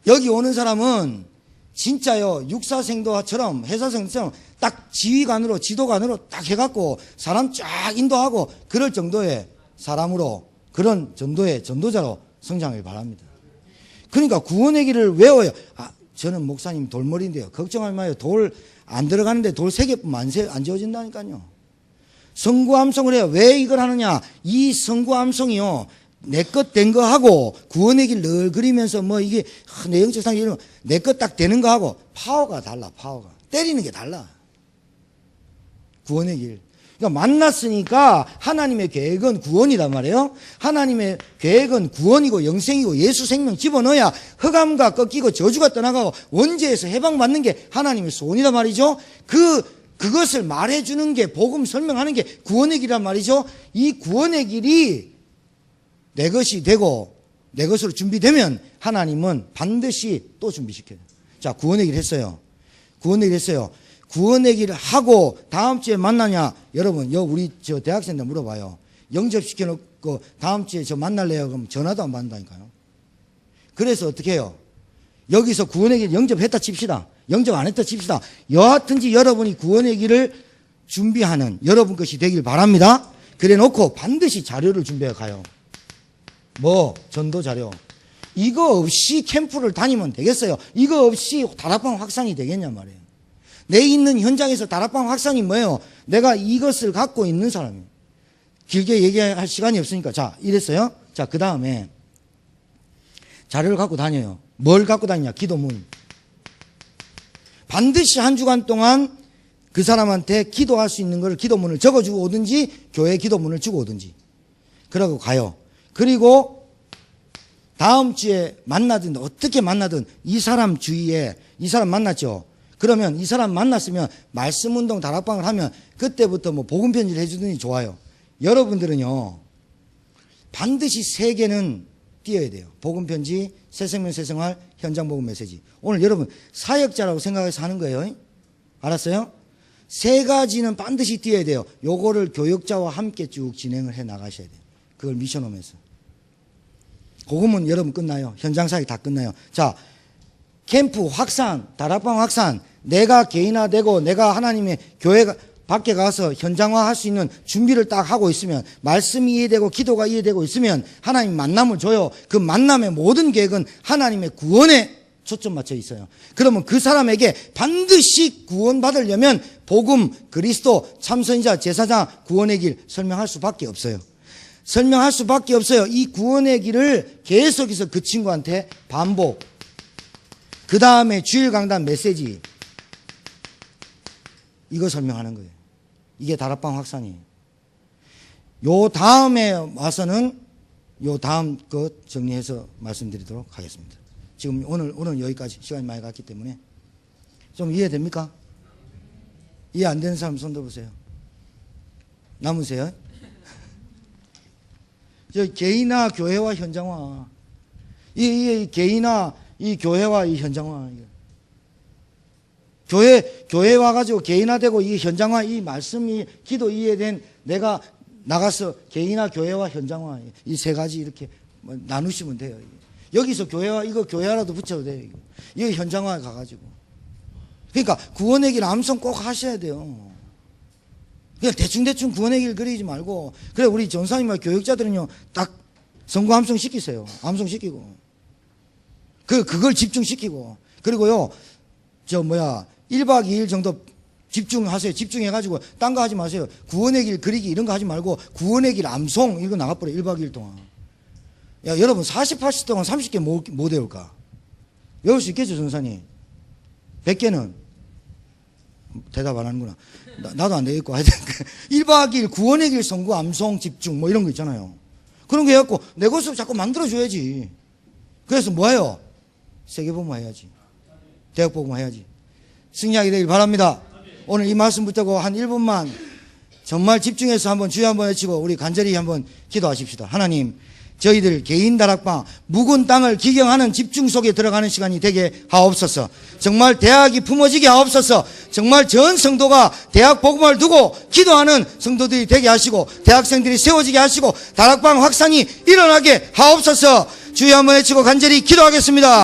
여기 오는 사람은 진짜요 육사생도처럼 회사생처럼 딱 지휘관으로 지도관으로 딱 해갖고 사람 쫙 인도하고 그럴 정도의 사람으로 그런 정도의 전도자로 성장을 바랍니다. 그러니까 구원의 길을 외워요. 저는 목사님 돌머리인데요. 걱정하지 마요. 돌 안 들어가는데 돌 3개뿐만 안 지워진다니까요. 성구암송을 해요. 왜 이걸 하느냐? 이 성구암송이요. 내 것 된 거 하고 구원의 길 늘 그리면서 뭐 이게 내 영적 상태 이러면 내 것 딱 되는 거 하고 파워가 달라. 파워가. 때리는 게 달라. 구원의 길. 그러니까 만났으니까 하나님의 계획은 구원이란 말이에요. 하나님의 계획은 구원이고 영생이고 예수 생명 집어넣어야 흑암과 꺾이고 저주가 떠나가고 원죄에서 해방받는 게 하나님의 소원이란 말이죠. 그것을 말해주는 게 복음 설명하는 게 구원의 길이란 말이죠. 이 구원의 길이 내 것이 되고 내 것으로 준비되면 하나님은 반드시 또 준비시켜요. 자, 구원의 길 했어요. 구원의 길 했어요. 구원의 길을 하고 다음 주에 만나냐? 여러분, 우리 저 대학생들 물어봐요. 영접시켜놓고 다음 주에 저 만날래요? 그럼 전화도 안 받는다니까요. 그래서 어떻게 해요? 여기서 구원의 길 영접했다 칩시다. 영접 안 했다 칩시다. 여하튼지 여러분이 구원의 길을 준비하는 여러분 것이 되길 바랍니다. 그래 놓고 반드시 자료를 준비해 가요. 뭐? 전도 자료. 이거 없이 캠프를 다니면 되겠어요? 이거 없이 다락방 확산이 되겠냐 말이에요. 내 있는 현장에서 다락방 확산이 뭐예요? 내가 이것을 갖고 있는 사람이에요. 길게 얘기할 시간이 없으니까. 자, 이랬어요. 자, 그 다음에 자료를 갖고 다녀요. 뭘 갖고 다니냐? 기도문. 반드시 한 주간 동안 그 사람한테 기도할 수 있는 걸 기도문을 적어주고 오든지 교회 기도문을 주고 오든지 그러고 가요. 그리고 다음 주에 만나든 어떻게 만나든 이 사람 주위에 이 사람 만났죠. 그러면 이 사람 만났으면 말씀운동 다락방을 하면 그때부터 뭐 복음편지를 해주더니 좋아요. 여러분들은요 반드시 3개는 띄어야 돼요. 복음편지, 새생명 새생활, 현장복음 메시지. 오늘 여러분 사역자라고 생각해서 하는 거예요. 알았어요? 3가지는 반드시 띄어야 돼요. 요거를 교역자와 함께 쭉 진행을 해 나가셔야 돼요. 그걸 미션홈에서. 그거면 여러분 끝나요. 현장 사역 다 끝나요. 자, 캠프 확산, 다락방 확산, 내가 개인화되고 내가 하나님의 교회 밖에 가서 현장화 할 수 있는 준비를 딱 하고 있으면 말씀이 이해되고 기도가 이해되고 있으면 하나님 만남을 줘요. 그 만남의 모든 계획은 하나님의 구원에 초점 맞춰 있어요. 그러면 그 사람에게 반드시 구원받으려면 복음, 그리스도, 참선자, 제사장, 구원의 길 설명할 수밖에 없어요. 설명할 수밖에 없어요. 이 구원의 길을 계속해서 그 친구한테 반복. 그 다음에 주일 강단 메시지. 이거 설명하는 거예요. 이게 다락방 확산이에요. 요 다음에 와서는 요 다음 것 정리해서 말씀드리도록 하겠습니다. 지금 오늘 여기까지 시간이 많이 갔기 때문에 좀 이해됩니까? 이해 안 되는 사람 손 들어보세요. 남으세요? 저 개인화 교회와 현장화. 이 개인화 이 교회와 이 현장화. 교회 와가지고 개인화되고 이 현장화 이 말씀이 기도 이해된 내가 나가서 개인화 교회와 현장화 이 3가지 이렇게 나누시면 돼요. 여기서 교회화 이거 교회화라도 붙여도 돼요. 이거 현장화 가가지고. 그러니까 구원의 길 암송 꼭 하셔야 돼요. 그냥 대충 구원의 길 그리지 말고 그래 우리 전사님과 교육자들은요 딱 선거 암송 시키세요. 암송 시키고 그걸 집중시키고 그리고요 1박 2일 정도 집중하세요. 집중해가지고 딴 거 하지 마세요. 구원의 길 그리기 이런 거 하지 말고 구원의 길 암송 이거 나가버려 1박 2일 동안. 야 여러분 48시 동안 30개 못 외울까? 외울 수 있겠죠 전사님? 100개는? 대답 안 하는구나. 나도 안 되겠고 하여튼 1박 2일 구원의 길 선구 암송 집중 뭐 이런 거 있잖아요. 그런 거 해갖고 내 것을 자꾸 만들어줘야지. 그래서 뭐해요? 세계복음 해야지. 대학복음 해야지. 승리하게 되길 바랍니다. 오늘 이 말씀 붙잡고 한 1분만 정말 집중해서 한번 주여 한번 외치고 우리 간절히 한번 기도하십시다. 하나님 저희들 개인 다락방 묵은 땅을 기경하는 집중 속에 들어가는 시간이 되게 하옵소서. 정말 대학이 품어지게 하옵소서. 정말 전 성도가 대학 복음을 두고 기도하는 성도들이 되게 하시고 대학생들이 세워지게 하시고 다락방 확산이 일어나게 하옵소서. 주여 한번 외치고 간절히 기도하겠습니다.